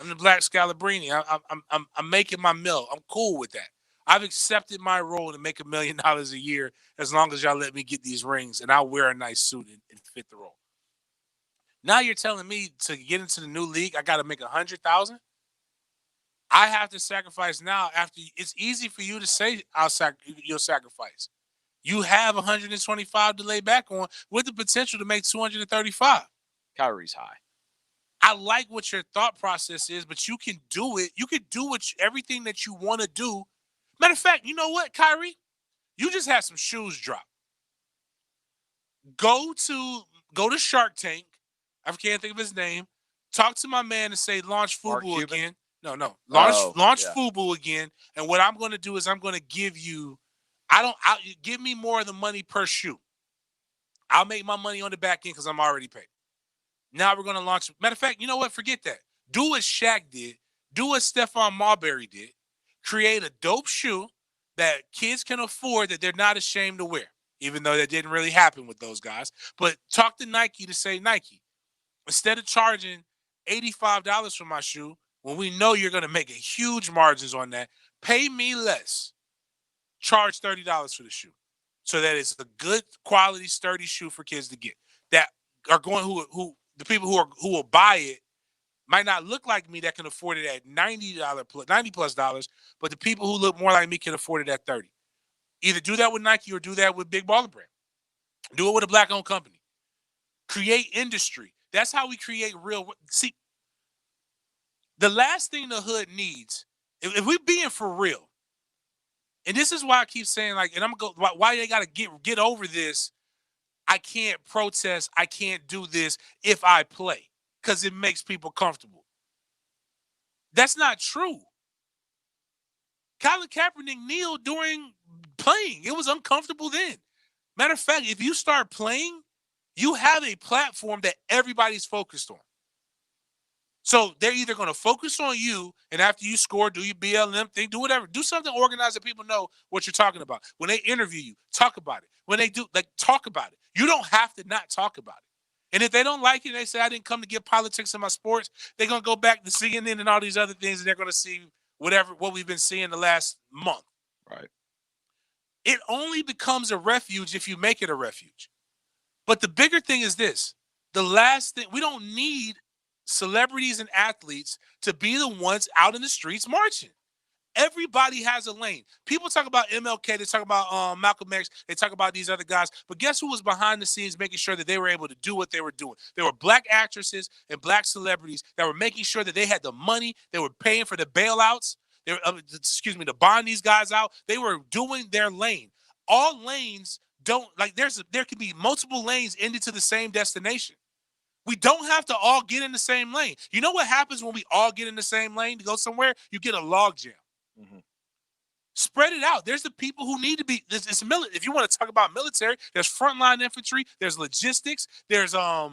I'm the black Scalabrini. I'm making my mill. I'm cool with that. I've accepted my role to make $1 million a year as long as y'all let me get these rings, and I'll wear a nice suit and fit the role. Now you're telling me to get into the new league, I got to make $100,000. I have to sacrifice now. After it's easy for you to say you'll sacrifice. You have 125 to lay back on with the potential to make 235. Kyrie's high. I like what your thought process is, but you can do it. You can do everything that you want to do. Matter of fact, you know what, Kyrie? You just had some shoes drop. Go to Shark Tank. I can't think of his name. Talk to my man and say launch Fubu again. No. Launch Fubu again. And what I'm going to do is I'm going to give you give me more of the money per shoe. I'll make my money on the back end because I'm already paid. Now we're going to launch. Matter of fact, you know what? Forget that. Do what Shaq did. Do what Stephon Marbury did. Create a dope shoe that kids can afford that they're not ashamed to wear, even though that didn't really happen with those guys. But talk to Nike to say, Nike, instead of charging $85 for my shoe, when we know you're going to make a huge margins on that, pay me less. Charge $30 for the shoe so that it's a good quality, sturdy shoe for kids to get. That are going who the people who will buy it might not look like me that can afford it at $90+, but the people who look more like me can afford it at 30. Either do that with Nike or do that with Big Baller Brand. Do it with a black-owned company. Create industry. That's how we create real. See, the last thing the hood needs, if we being for real, and this is why I keep saying, like, and I'm gonna go, why they gotta get over this. I can't protest. I can't do this if I play because it makes people comfortable. That's not true. Colin Kaepernick kneeled during playing. It was uncomfortable then. Matter of fact, if you start playing, you have a platform that everybody's focused on. So they're either going to focus on you, and after you score, do your BLM thing, do whatever. Do something organized that people know what you're talking about. When they interview you, talk about it. When they do, like, talk about it. You don't have to not talk about it. And if they don't like it, they say, I didn't come to get politics in my sports, they're going to go back to CNN and all these other things, and they're going to see what we've been seeing the last month. Right. It only becomes a refuge if you make it a refuge. But the bigger thing is this. The last thing, we don't need celebrities and athletes to be the ones out in the streets marching. Everybody has a lane. People talk about MLK, they talk about Malcolm X, they talk about these other guys, but guess who was behind the scenes making sure that they were able to do what they were doing? There were black actresses and black celebrities that were making sure that they had the money, they were paying for the bailouts, they were, to bond these guys out. They were doing their lane. All lanes don't, like, there could be multiple lanes ending to the same destination. We don't have to all get in the same lane. You know what happens when we all get in the same lane to go somewhere? You get a log jam. Mm-hmm. Spread it out. There's the people who need to be. If you want to talk about military, there's frontline infantry. There's logistics. There's a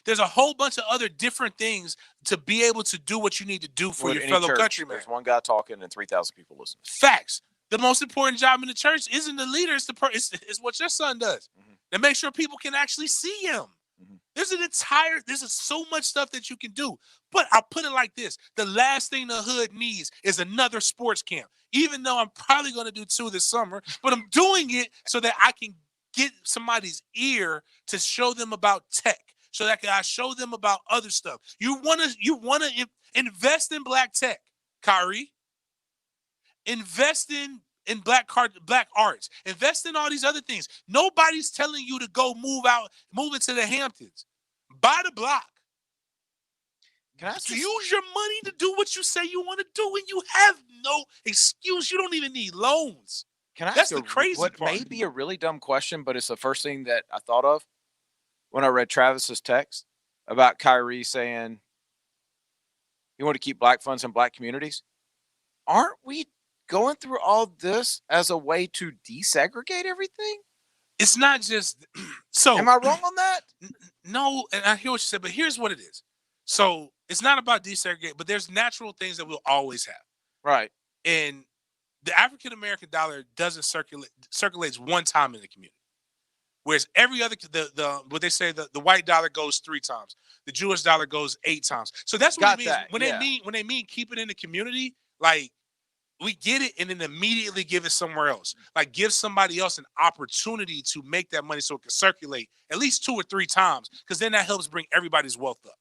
whole bunch of other different things to be able to do what you need to do for your fellow countrymen. There's one guy talking and 3,000 people listening. Facts. The most important job in the church isn't the leader. It's what your son does. Mm-hmm. To make sure people can actually see him. Mm-hmm. There's so much stuff that you can do. But I'll put it like this. The last thing the hood needs is another sports camp. Even though I'm probably going to do 2 this summer, but I'm doing it so that I can get somebody's ear to show them about tech, so that I show them about other stuff. You want to invest in black tech, Kyrie. Invest in black arts. Invest in all these other things. Nobody's telling you to go move into the Hamptons. Buy the block. Use your money to do what you say you want to do, and you have no excuse. You don't even need loans. Can I That's ask the crazy what part. may be a really dumb question, but it's the first thing that I thought of when I read Travis's text about Kyrie saying you want to keep black funds in black communities. Aren't we going through all this as a way to desegregate everything? It's not just so. Am I wrong on that? No, and I hear what you said, but here's what it is. So it's not about desegregate, but there's natural things that we'll always have. Right. And the African American dollar doesn't circulates one time in the community. Whereas every other what they say the white dollar goes 3 times. The Jewish dollar goes 8 times. So that's what it means when they mean keep it in the community, like we get it and then immediately give it somewhere else. Like give somebody else an opportunity to make that money so it can circulate at least 2 or 3 times, because then that helps bring everybody's wealth up.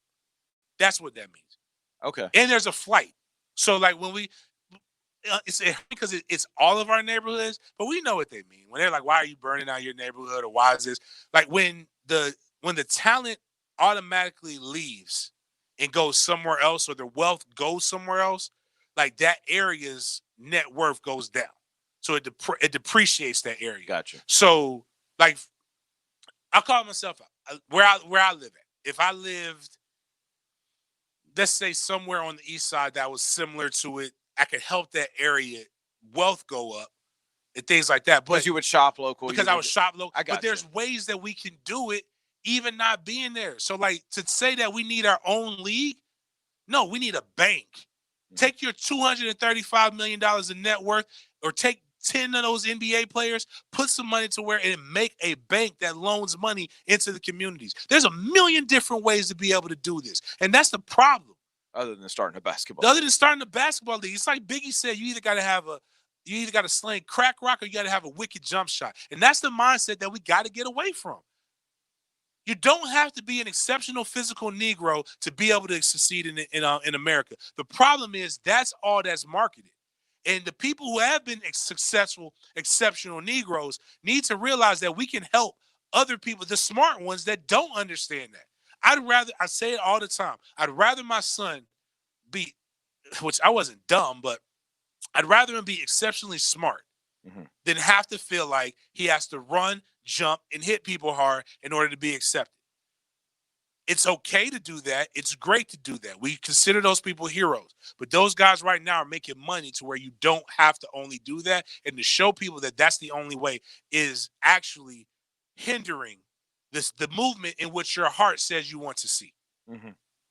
That's what that means. Okay. And there's a flight. So like when we it's because it's all of our neighborhoods, but we know what they mean when they're like, why are you burning out your neighborhood, or why is this? Like when the talent automatically leaves and goes somewhere else, or their wealth goes somewhere else, like that area's net worth goes down. So it depreciates that area. Gotcha. So like I'll call myself where I live at. If I lived, let's say, somewhere on the east side that was similar to it, I could help that area wealth go up and things like that. But you would shop local. Because I would shop local. I got but there's ways that we can do it even not being there. So like to say that we need our own league, no, we need a bank. Take your $235 million in net worth, or take 10 of those NBA players, put some money to where and make a bank that loans money into the communities. There's a million different ways to be able to do this. And that's the problem. Other than starting a basketball. Other than starting a basketball league. It's like Biggie said, you either got to sling crack rock, or you got to have a wicked jump shot. And that's the mindset that we got to get away from. You don't have to be an exceptional physical Negro to be able to succeed in America. The problem is that's all that's marketed. And the people who have been successful, exceptional Negroes need to realize that we can help other people, the smart ones that don't understand that. I say it all the time, I'd rather my son be, which I wasn't dumb, but I'd rather him be exceptionally smart than have to feel like he has to run, jump, and hit people hard in order to be accepted. It's okay to do that. It's great to do that. We consider those people heroes. But those guys right now are making money to where you don't have to only do that. And to show people that that's the only way is actually hindering the movement in which your heart says you want to see.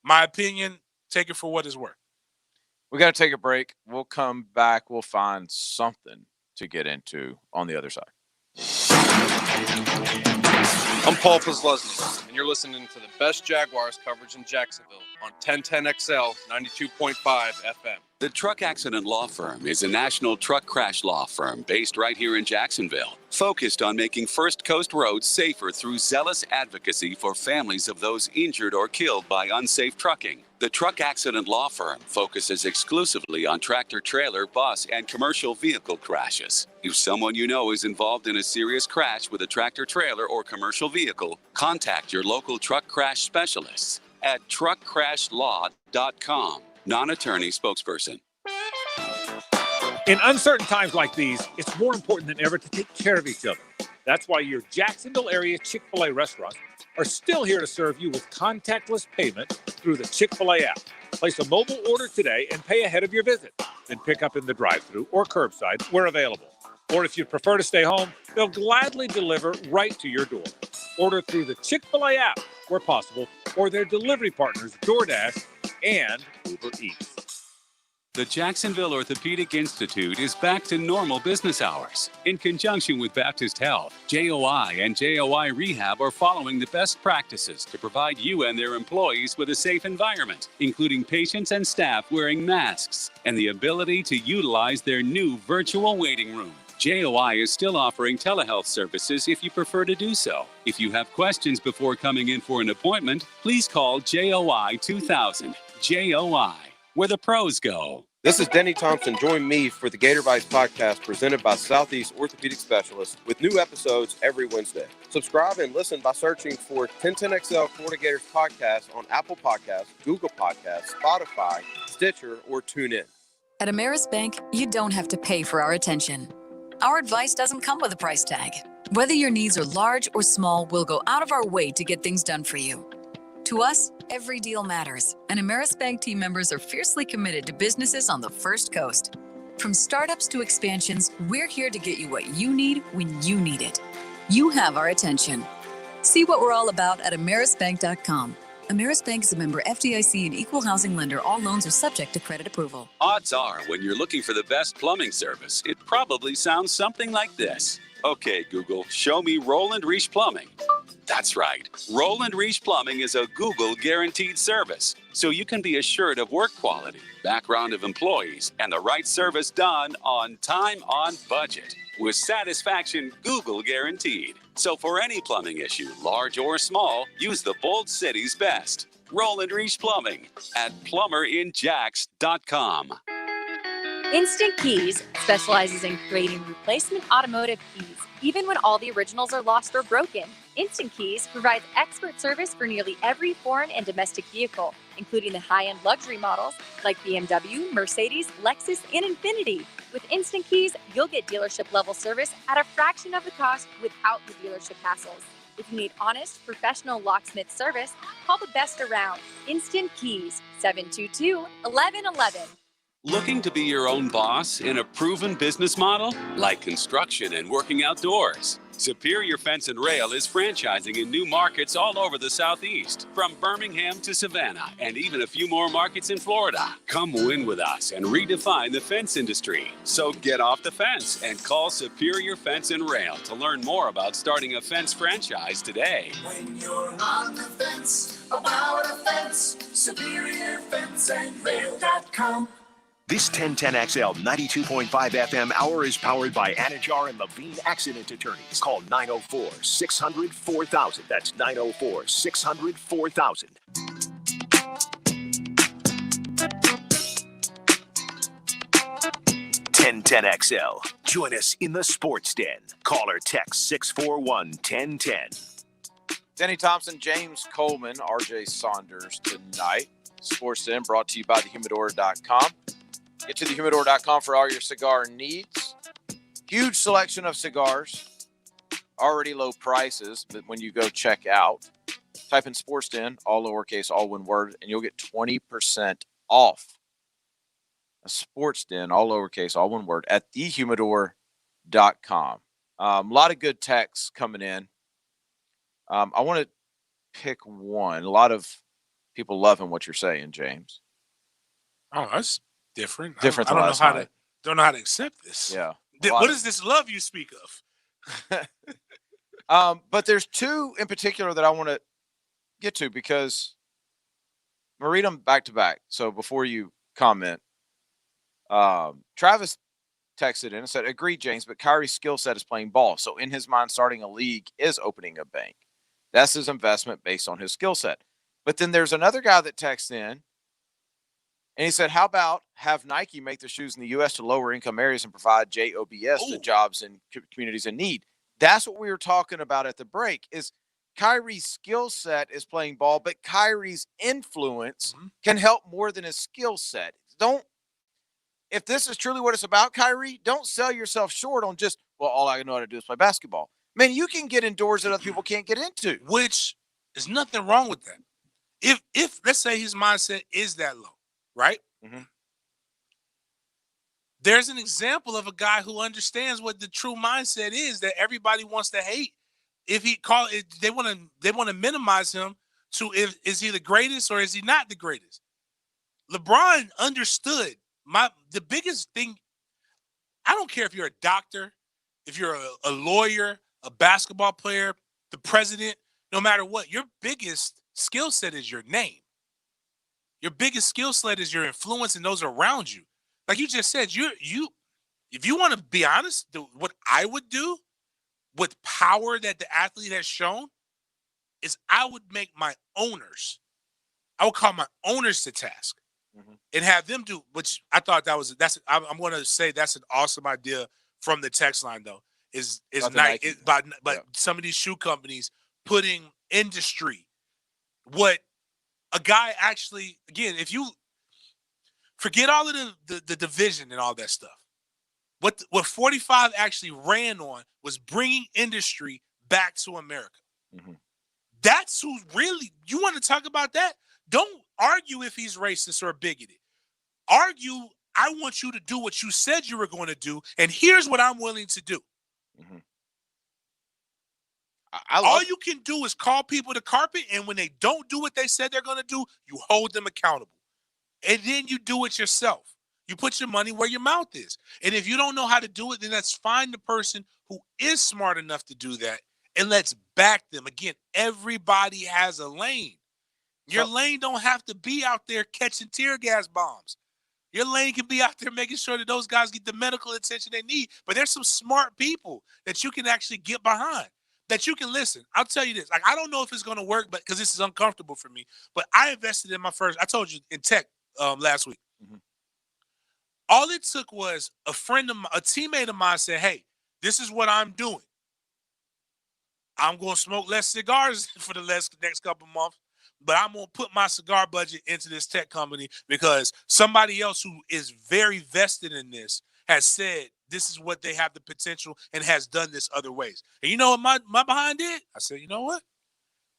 My opinion, take it for what it's worth. We got to take a break. We'll come back. We'll find something to get into on the other side. I'm Paul Pazlesny, and you're listening to the best Jaguars coverage in Jacksonville on 1010XL 92.5 FM. The Truck Accident Law Firm is a national truck crash law firm based right here in Jacksonville, focused on making First Coast roads safer through zealous advocacy for families of those injured or killed by unsafe trucking. The Truck Accident Law Firm focuses exclusively on tractor trailer, bus, and commercial vehicle crashes. If someone you know is involved in a serious crash with a tractor trailer or commercial vehicle, contact your local truck crash specialists at truckcrashlaw.com. Non-attorney spokesperson. In uncertain times like these, it's more important than ever to take care of each other. That's why your Jacksonville area Chick-fil-A restaurants are still here to serve you with contactless payment through the Chick-fil-A app. Place a mobile order today and pay ahead of your visit. Then pick up in the drive-thru or curbside where available. Or if you'd prefer to stay home, they'll gladly deliver right to your door. Order through the Chick-fil-A app where possible, or their delivery partners, DoorDash and Uber Eats. The Jacksonville Orthopedic Institute is back to normal business hours. In conjunction with Baptist Health, JOI and JOI Rehab are following the best practices to provide you and their employees with a safe environment, including patients and staff wearing masks and the ability to utilize their new virtual waiting room. JOI is still offering telehealth services if you prefer to do so. If you have questions before coming in for an appointment, please call JOI 2000. JOI, where the pros go. This is Denny Thompson. Join me for the Gator Bites podcast presented by Southeast Orthopedic Specialists with new episodes every Wednesday. Subscribe and listen by searching for 1010XL Florida Gators podcast on Apple Podcasts, Google Podcasts, Spotify, Stitcher, or TuneIn. At Ameris Bank, you don't have to pay for our attention. Our advice doesn't come with a price tag. Whether your needs are large or small, we'll go out of our way to get things done for you. To us, every deal matters, and Ameris Bank team members are fiercely committed to businesses on the First Coast. From startups to expansions, we're here to get you what you need when you need it. You have our attention. See what we're all about at amerisbank.com. Ameris Bank is a member FDIC and equal housing lender. All loans are subject to credit approval. Odds are, when you're looking for the best plumbing service, it probably sounds something like this. Okay, Google, show me Roland Reach Plumbing. That's right. Roland Reach Plumbing is a Google guaranteed service, so you can be assured of work quality, background of employees, and the right service done on time, on budget. With satisfaction, Google guaranteed. So for any plumbing issue, large or small, use the Bold City's best. Roland Reach Plumbing at plumberinjax.com. Instant Keys specializes in creating replacement automotive keys, even when all the originals are lost or broken. Instant Keys provides expert service for nearly every foreign and domestic vehicle, including the high-end luxury models like BMW, Mercedes, Lexus, and Infiniti. With Instant Keys, you'll get dealership-level service at a fraction of the cost without the dealership hassles. If you need honest, professional locksmith service, call the best around. Instant Keys, 722-1111. Looking to be your own boss in a proven business model like construction and working outdoors? Superior Fence and Rail is franchising in new markets all over the Southeast, from Birmingham to Savannah, and even a few more markets in Florida. Come win with us and redefine the fence industry. So get off the fence and call Superior Fence and Rail to learn more about starting a fence franchise today. When you're on the fence, about a fence, SuperiorFenceandRail.com. This 1010XL 92.5 FM hour is powered by Anajar and Levine Accident Attorneys. Call 904-600-4000. That's 904-600-4000. 1010XL. Join us in the Sports Den. Call or text 641-1010. Denny Thompson, James Coleman, RJ Saunders tonight. Sports Den brought to you by thehumidor.com. Get to thehumidor.com for all your cigar needs. Huge selection of cigars. Already low prices, but when you go check out, type in Sports Den, all lowercase, all one word, and you'll get 20% off. A Sports Den, all lowercase, all one word, at thehumidor.com. A lot of good texts coming in. I want to pick one. A lot of people loving what you're saying, James. Oh, that's different. Different I than don't last know how night. don't know how to accept this. Yeah. What is this love you speak of? But there's two in particular that I want to get to because I'm going to read them back to back. So before you comment, Travis texted in and said, "Agreed, James, but Kyrie's skill set is playing ball. So in his mind, starting a league is opening a bank. That's his investment based on his skill set." But then there's another guy that texts in and he said, "How about have Nike make their shoes in the U.S. to lower income areas and provide JOBS to jobs in communities in need?" That's what we were talking about at the break is Kyrie's skill set is playing ball, but Kyrie's influence can help more than his skill set. If this is truly what it's about, Kyrie, don't sell yourself short on just, well, all I know how to do is play basketball. Man, you can get indoors that other people can't get into. Which is nothing wrong with that. If let's say his mindset is that low, right? Mm-hmm. There's an example of a guy who understands what the true mindset is that everybody wants to hate. If he call it, they want to minimize him to is he the greatest or is he not the greatest? LeBron understood the biggest thing. I don't care if you're a doctor, if you're a lawyer, a basketball player, the president, no matter what, your biggest skill set is your name. Your biggest skill set is your influence and those around you. Like you just said, if you want to be honest, what I would do with power that the athlete has shown is I would make my owners, I would call my owners to task and have them do, which I thought I'm going to say that's an awesome idea from the text line though, is nice, but some of these shoe companies putting industry, what a guy actually, again, if you forget all of the division and all that stuff, what 45 actually ran on was bringing industry back to America. That's who really, you want to talk about that? Don't argue if he's racist or bigoted. Argue, I want you to do what you said you were going to do, and here's what I'm willing to do. All you can do is call people to carpet, and when they don't do what they said they're going to do, you hold them accountable. And then you do it yourself. You put your money where your mouth is. And if you don't know how to do it, then let's find the person who is smart enough to do that, and let's back them. Again, everybody has a lane. Your lane don't have to be out there catching tear gas bombs. Your lane can be out there making sure that those guys get the medical attention they need. But there's some smart people that you can actually get behind, that you can listen. I'll tell you this. Like, I don't know if it's going to work, but because this is uncomfortable for me. But I invested in I told you, in tech last week. All it took was a teammate of mine said, "Hey, this is what I'm doing. I'm going to smoke less cigars for the next couple months, but I'm going to put my cigar budget into this tech company because somebody else who is very vested in this has said this is what they have the potential and has done this other ways." And you know what my behind did? I said, you know what?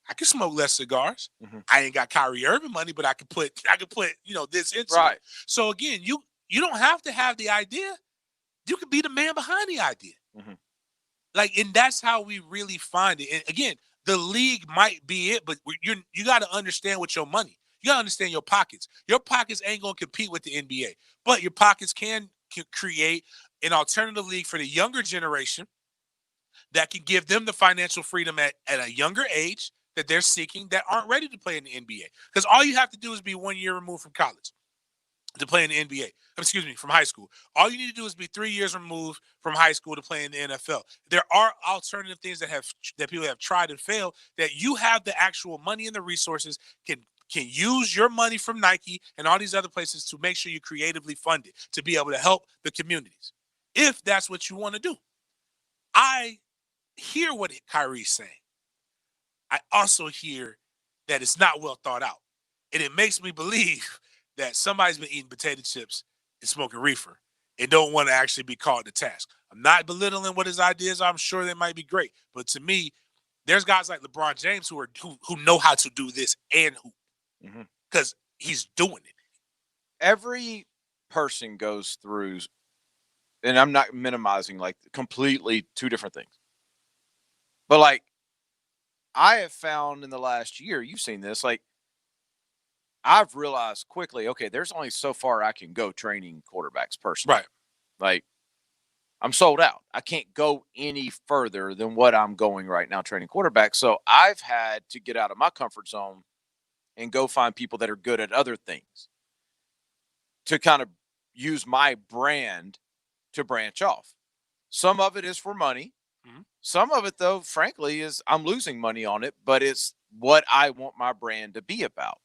I can smoke less cigars. I ain't got Kyrie Irving money, but I could put this into it. So again, you don't have to have the idea. You can be the man behind the idea. And that's how we really find it. And again, the league might be it, but you got to understand with your money. You got to understand your pockets. Your pockets ain't going to compete with the NBA, but your pockets can create an alternative league for the younger generation that can give them the financial freedom at a younger age that they're seeking that aren't ready to play in the NBA. Because all you have to do is be 1 year removed from college. to play in the NBA. Excuse me, from high school. All you need to do is be 3 years removed from high school to play in the NFL. There are alternative things that people have tried and failed, that you have the actual money and the resources, can use your money from Nike and all these other places to make sure you creatively fund it to be able to help the communities, if that's what you want to do. I hear what Kyrie's saying. I also hear that it's not well thought out. And it makes me believe that somebody's been eating potato chips and smoking reefer and don't want to actually be called to task. I'm not belittling what his ideas are. I'm sure they might be great. But to me, there's guys like LeBron James who know how to do this and hoop, because he's doing it. Every person goes through, and I'm not minimizing, like, completely two different things. But, like, I have found in the last year, you've seen this, like, I've realized quickly, okay, there's only so far I can go training quarterbacks personally. Right. Like, I'm sold out. I can't go any further than what I'm going right now training quarterbacks. So I've had to get out of my comfort zone and go find people that are good at other things to kind of use my brand to branch off. Some of it is for money. Some of it, though, frankly, is I'm losing money on it, but it's what I want my brand to be about.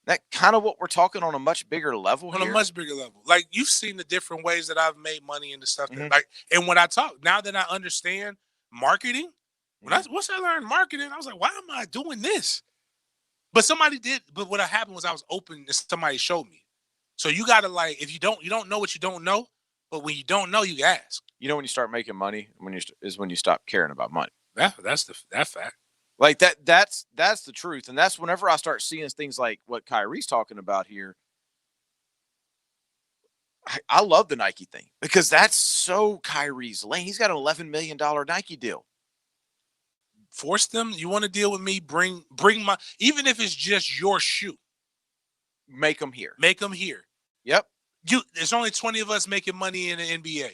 That kind of what we're talking on a much bigger level On here. a much bigger level. Like, you've seen the different ways that I've made money and the stuff that, like, and when I talk, now that I understand marketing, once I learned marketing, I was like, why am I doing this? But somebody did. But what happened was I was open and somebody showed me. So you got to, like, if you don't know what you don't know, but when you don't know, you ask. You know when you start making money when you stop caring about money. That's that fact. Like that's the truth. And that's whenever I start seeing things like what Kyrie's talking about here. I love the Nike thing because that's so Kyrie's lane. He's got an $11 million Nike deal. Force them. You want to deal with me? Bring my, even if it's just your shoe. Make them here. Make them here. Yep. There's only 20 of us making money in the NBA.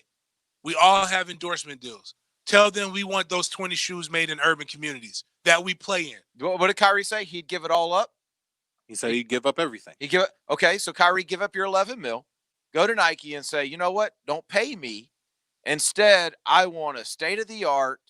We all have endorsement deals. Tell them we want those 20 shoes made in urban communities that we play in. What did Kyrie say? He'd give it all up? He said he'd give up everything. Okay, so Kyrie, give up your 11 mil. Go to Nike and say, you know what? Don't pay me. Instead, I want a state-of-the-art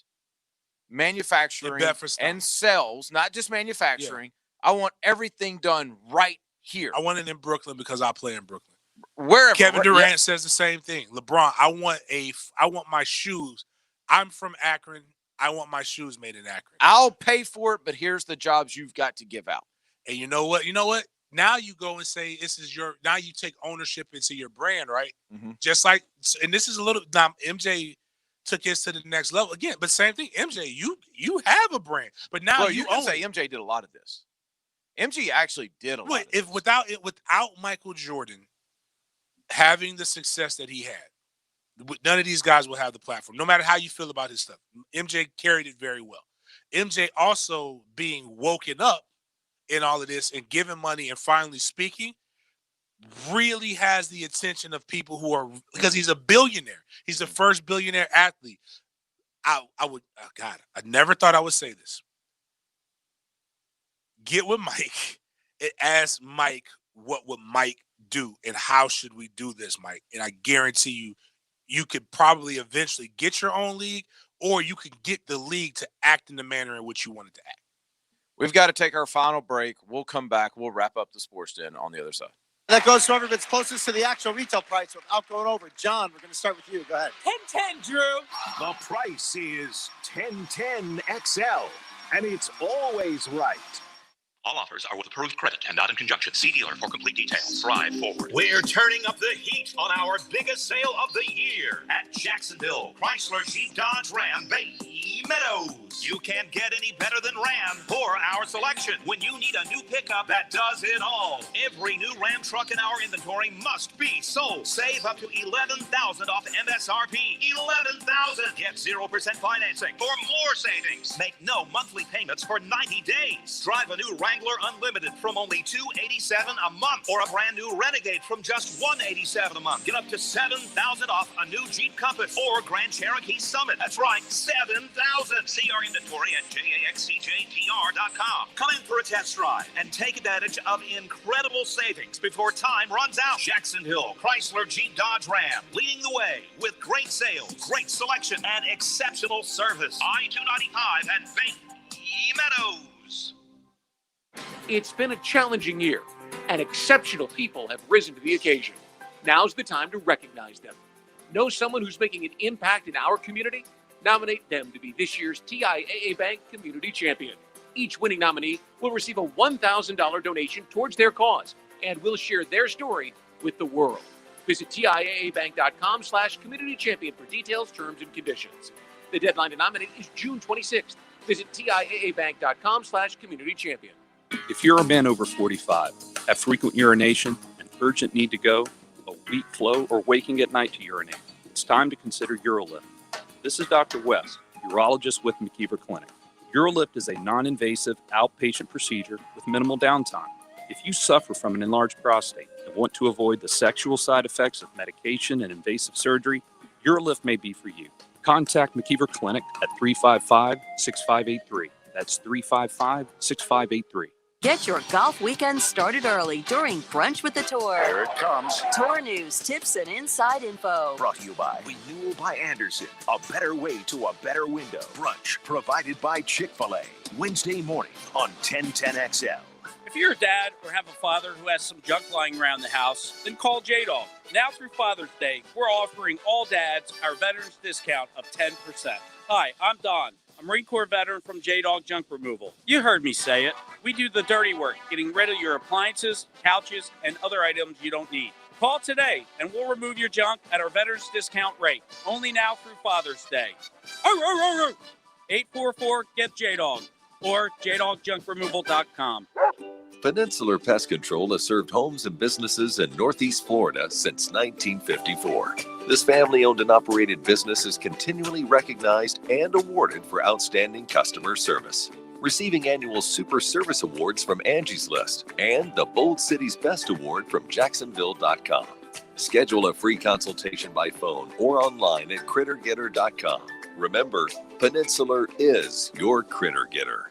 manufacturing and sales, not just manufacturing. Yeah. I want everything done right here. I want it in Brooklyn because I play in Brooklyn. Wherever. Kevin Durant says the same thing. LeBron, I want my shoes. I'm from Akron. I want my shoes made in Akron. I'll pay for it, but here's the jobs you've got to give out. And you know what? Now you go and say, now you take ownership into your brand, right? Just like, and this is a little, now MJ took his to the next level again, but same thing. MJ, you have a brand, but now you can say MJ did a lot of this. MJ actually did a lot. Without Michael Jordan having the success that he had, none of these guys will have the platform, no matter how you feel about his stuff. MJ carried it very well. MJ also being woken up in all of this and giving money and finally speaking really has the attention of people who are, because he's a billionaire. He's the first billionaire athlete. I never thought I would say this. Get with Mike and ask Mike, what would Mike do and how should we do this, Mike? And I guarantee you could probably eventually get your own league, or you could get the league to act in the manner in which you want it to act. We've got to take our final break. We'll come back. We'll wrap up the Sports Den on the other side. That goes to whoever that's closest to the actual retail price without going over. John, we're going to start with you. Go ahead. 1010, Drew. The price is 1010 XL, and it's always right. All offers are with approved credit and not in conjunction. See dealer for complete details. Drive forward. We're turning up the heat on our biggest sale of the year at Jacksonville Chrysler Jeep Dodge Ram Bay Meadows. You can't get any better than Ram for our selection. When you need a new pickup that does it all, every new Ram truck in our inventory must be sold. Save up to $11,000 off MSRP. $11,000. Get 0% financing for more savings. Make no monthly payments for 90 days. Drive a new Wrangler Unlimited from only $287 a month, or a brand new Renegade from just $187 a month. Get up to $7,000 off a new Jeep Compass or Grand Cherokee Summit. That's right, $7,000. See our inventory at jaxcjtr.com. Come in for a test drive and take advantage of incredible savings before time runs out. Jacksonville Chrysler Jeep Dodge Ram leading the way with great sales, great selection, and exceptional service. I-295 and Bay Meadows. It's been a challenging year, and exceptional people have risen to the occasion. Now's the time to recognize them. Know someone who's making an impact in our community? Nominate them to be this year's TIAA Bank Community Champion. Each winning nominee will receive a $1,000 donation towards their cause and will share their story with the world. Visit TIAABank.com/community champion for details, terms, and conditions. The deadline to nominate is June 26th. Visit TIAABank.com/community champion. If you're a man over 45, have frequent urination, an urgent need to go, a weak flow, or waking at night to urinate, it's time to consider UroLift. This is Dr. West, urologist with McKeever Clinic. UroLift is a non-invasive outpatient procedure with minimal downtime. If you suffer from an enlarged prostate and want to avoid the sexual side effects of medication and invasive surgery, UroLift may be for you. Contact McKeever Clinic at 355-6583. That's 355-6583. Get your golf weekend started early during Brunch with the Tour. Here it comes. Tour news, tips, and inside info. Brought to you by Renewal by Anderson. A better way to a better window. Brunch provided by Chick-fil-A. Wednesday morning on 1010XL. If you're a dad or have a father who has some junk lying around the house, then call J-Dog. Now through Father's Day, we're offering all dads our veterans discount of 10%. Hi, I'm Don. a Marine Corps veteran from J-Dog Junk Removal. You heard me say it. We do the dirty work, getting rid of your appliances, couches, and other items you don't need. Call today, and we'll remove your junk at our veterans discount rate. Only now through Father's Day. 844-GET-J-Dog or JDogJunkRemoval.com. Peninsular Pest Control has served homes and businesses in Northeast Florida since 1954. This family-owned and operated business is continually recognized and awarded for outstanding customer service, receiving annual Super Service Awards from Angie's List and the Bold City's Best Award from Jacksonville.com. Schedule a free consultation by phone or online at CritterGetter.com. Remember, Peninsular is your Critter Getter.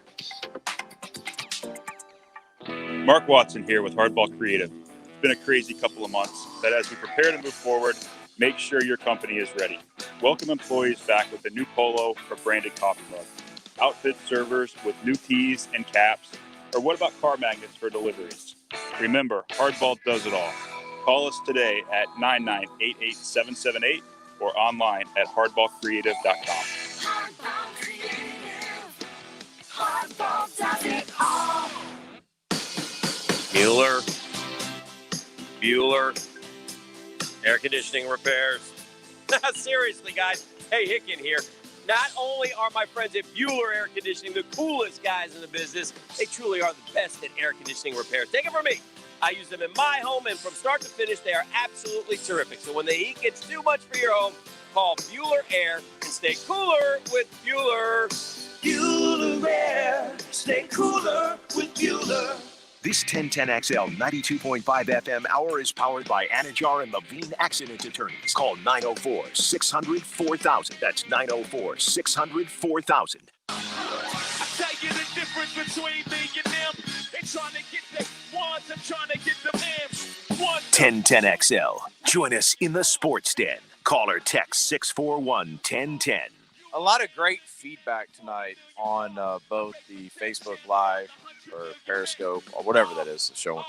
Mark Watson here with Hardball Creative. It's been a crazy couple of months, but as we prepare to move forward, make sure your company is ready. Welcome employees back with a new polo or branded coffee mug. Outfit servers with new tees and caps, or what about car magnets for deliveries? Remember, Hardball does it all. Call us today at 9988778 or online at hardballcreative.com. Hardball does it all. Bueller, air conditioning repairs. Seriously, guys. Hey, Hicken here. Not only are my friends at Bueller Air Conditioning the coolest guys in the business, they truly are the best at air conditioning repairs. Take it from me. I use them in my home, and from start to finish, they are absolutely terrific. So when the heat gets too much for your home, call Bueller Air and stay cooler with Bueller. Bueller Air. Stay cooler with Bueller. This 1010XL 92.5 FM hour is powered by Anajar and Levine Accident Attorneys. Call 904-600-4000. That's 904-600-4000. I tell you the difference between me and them. They trying to get the ones, I'm trying to get the M's. 1010XL. Join us in the Sports Den. Call or text 641-1010. A lot of great feedback tonight on both the Facebook Live or Periscope or whatever that is, the show,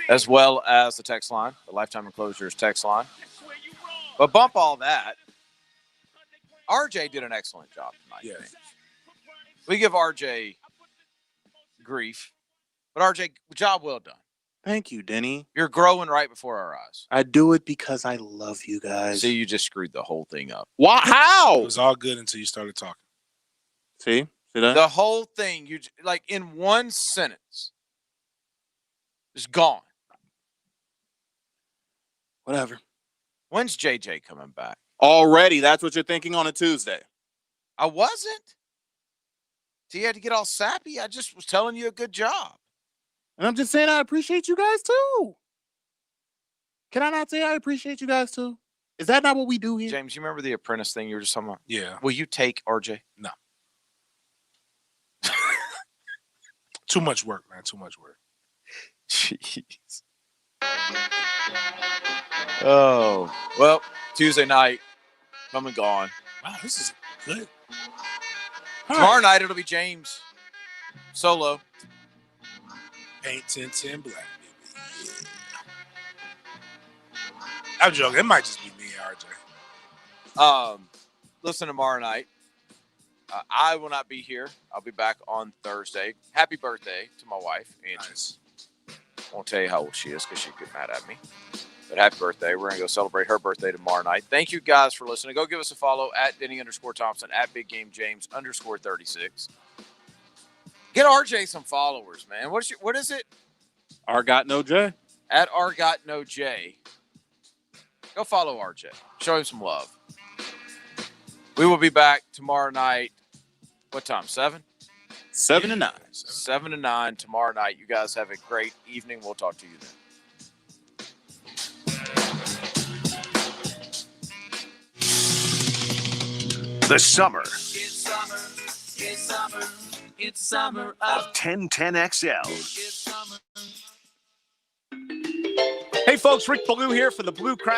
as well as the text line, the Lifetime Enclosures text line. But bump all that. RJ did an excellent job tonight. Yes. We give RJ grief, but RJ, job well done. Thank you, Denny. You're growing right before our eyes. I do it because I love you guys. See, you just screwed the whole thing up. Why? How? It was all good until you started talking. See that? The whole thing, you like in one sentence, is gone. Whatever. When's JJ coming back? Already, that's what you're thinking on a Tuesday. I wasn't. So you had to get all sappy. I just was telling you a good job. And I'm just saying I appreciate you guys too. Can I not say I appreciate you guys too? Is that not what we do here? James, you remember the Apprentice thing you were just talking about? Yeah. Will you take RJ? No. Too much work, man. Too much work. Jeez. Oh, well, Tuesday night, come and gone. Wow, this is good. Tomorrow night, it'll be James solo. Paint 10-10 black, baby. Yeah. I'm joking. It might just be me and RJ. Listen, tomorrow night, I will not be here. I'll be back on Thursday. Happy birthday to my wife, Angie. Nice. Won't tell you how old she is because she'd get mad at me. But happy birthday. We're going to go celebrate her birthday tomorrow night. Thank you guys for listening. Go give us a follow at Denny_Thompson, at BigGameJames_36. Get RJ some followers, man. What is it? Got no J. At @RGotNoJ. Go follow RJ. Show him some love. We will be back tomorrow night. What time? 7? 7 to 9. 7 to 9 tomorrow night. You guys have a great evening. We'll talk to you then. The summer It's summer. It's summer. It's summer of 1010XL. Hey, folks, Rick Ballou here for the Blue Crab